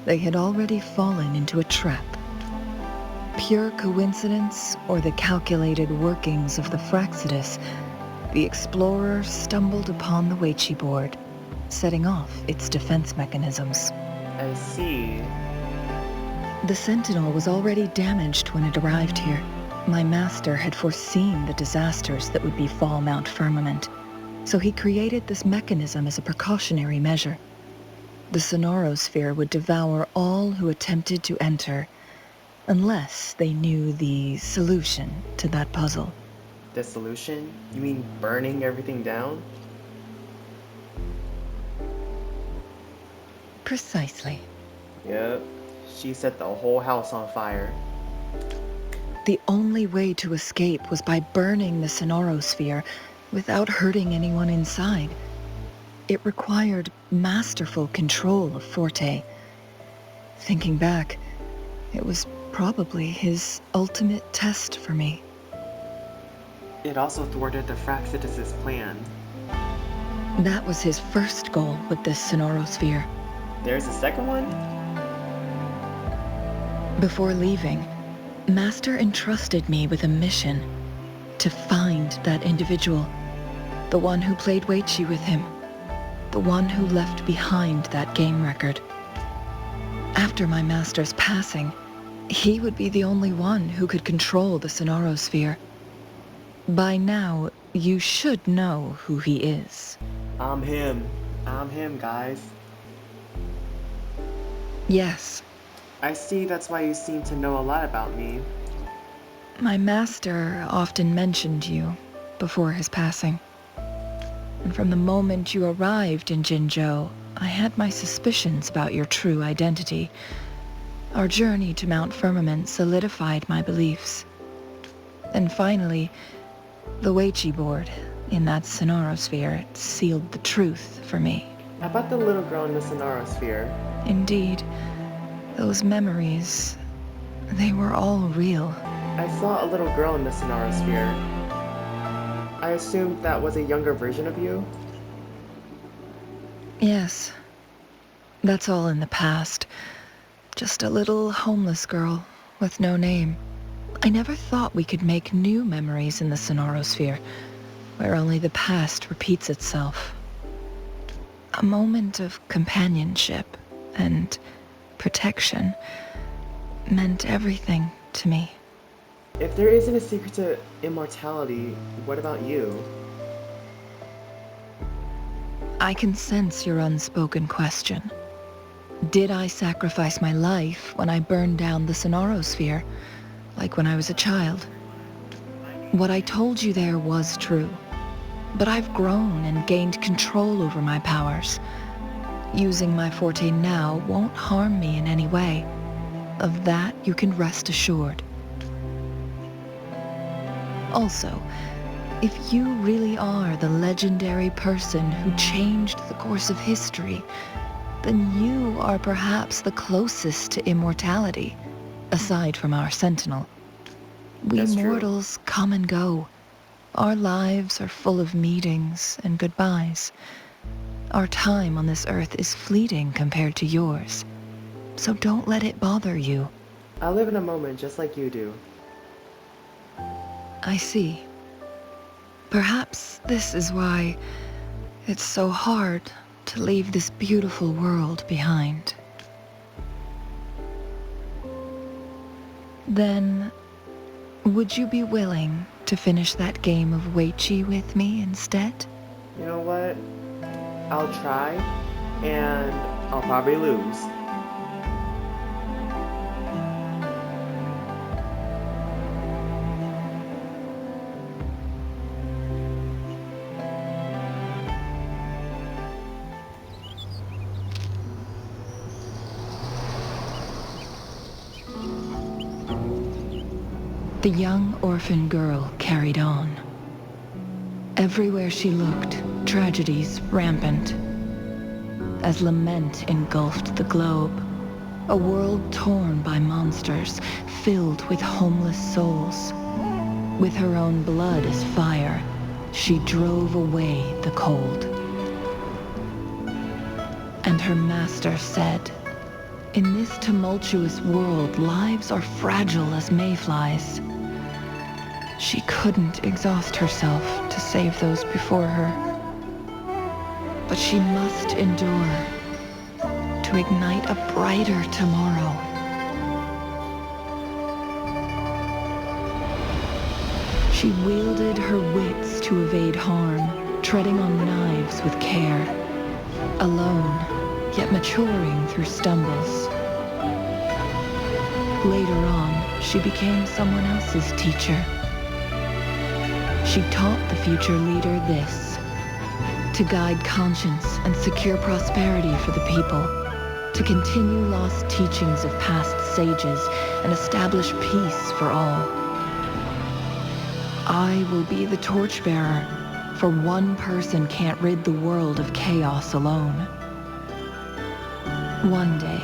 they had already fallen into a trap. Pure coincidence or the calculated workings of the Fractsidus, the explorer stumbled upon the Weiqi board, setting off its defense mechanisms. I see. The Sentinel was already damaged when it arrived here. My master had foreseen the disasters that would befall Mount Firmament, so he created this mechanism as a precautionary measure. The Sonarosphere would devour all who attempted to enter, unless they knew the solution to that puzzle. The solution? You mean burning everything down? Precisely. Yep. She set the whole house on fire. The only way to escape was by burning the Sonarosphere without hurting anyone inside. It required masterful control of Forte. Thinking back, it was probably his ultimate test for me. It also thwarted the Fractsidus' plan. That was his first goal with this Sonarosphere. There's a second one? Before leaving, Master entrusted me with a mission to find that individual, the one who played Weiqi with him, the one who left behind that game record. After my master's passing, he would be the only one who could control the Sonarosphere. By now, you should know who he is. I'm him. I'm him, guys. Yes. I see that's why you seem to know a lot about me. My master often mentioned you before his passing. And from the moment you arrived in Jinzhou, I had my suspicions about your true identity. Our journey to Mount Firmament solidified my beliefs. And finally, the Weiqi board in that Sonarosphere sealed the truth for me. About the little girl in the Sonarosphere. Indeed. Those memories, they were all real. I saw a little girl in the Sonarosphere. I assumed that was a younger version of you? Yes. That's all in the past. Just a little homeless girl with no name. I never thought we could make new memories in the Sonarosphere, where only the past repeats itself. A moment of companionship and protection meant everything to me. If there isn't a secret to immortality, what about you? I can sense your unspoken question. Did I sacrifice my life when I burned down the Sonarosphere, like when I was a child? What I told you there was true, but I've grown and gained control over my powers. Using my Forte now won't harm me in any way. Of that, you can rest assured. Also, if you really are the legendary person who changed the course of history, then you are perhaps the closest to immortality, aside from our Sentinel. We That's true. mortals come and go. Our lives are full of meetings and goodbyes. Our time on this earth is fleeting compared to yours, so don't let it bother you. I live in a moment just like you do. I see. Perhaps this is why it's so hard to leave this beautiful world behind. Then, would you be willing to finish that game of Weiqi with me instead? You know what? I'll try, and I'll probably lose. The young orphan girl carried on. Everywhere she looked, tragedies rampant. As lament engulfed the globe, a world torn by monsters, filled with homeless souls. With her own blood as fire, she drove away the cold. And her master said, "In this tumultuous world, lives are fragile as mayflies." She couldn't exhaust herself to save those before her. But she must endure to ignite a brighter tomorrow. She wielded her wits to evade harm, treading on knives with care. Alone, yet maturing through stumbles. Later on, she became someone else's teacher. She taught the future leader this: to guide conscience and secure prosperity for the people, to continue lost teachings of past sages and establish peace for all. I will be the torchbearer, for one person can't rid the world of chaos alone. One day,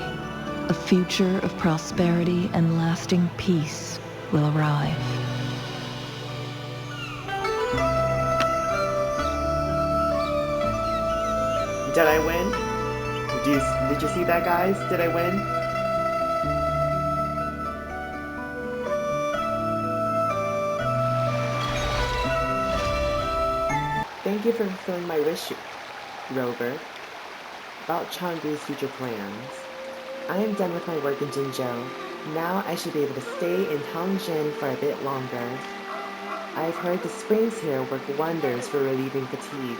a future of prosperity and lasting peace will arrive. Did I win? Did you see that, guys? Did I win? Thank you for fulfilling my wish, Rover. About Changli's future plans. I am done with my work in Jinzhou. Now I should be able to stay in Hangjin for a bit longer. I've heard the springs here work wonders for relieving fatigue.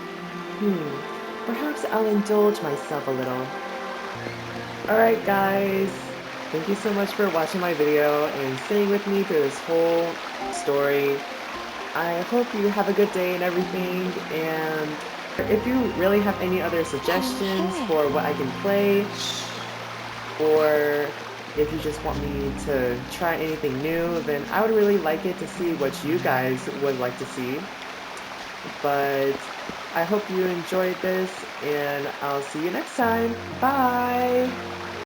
Perhaps I'll indulge myself a little. Alright guys, thank you so much for watching my video and staying with me through this whole story. I hope you have a good day and everything, and if you really have any other suggestions for what I can play, or if you just want me to try anything new, then I would really like it to see what you guys would like to see. But I hope you enjoyed this, and I'll see you next time. Bye!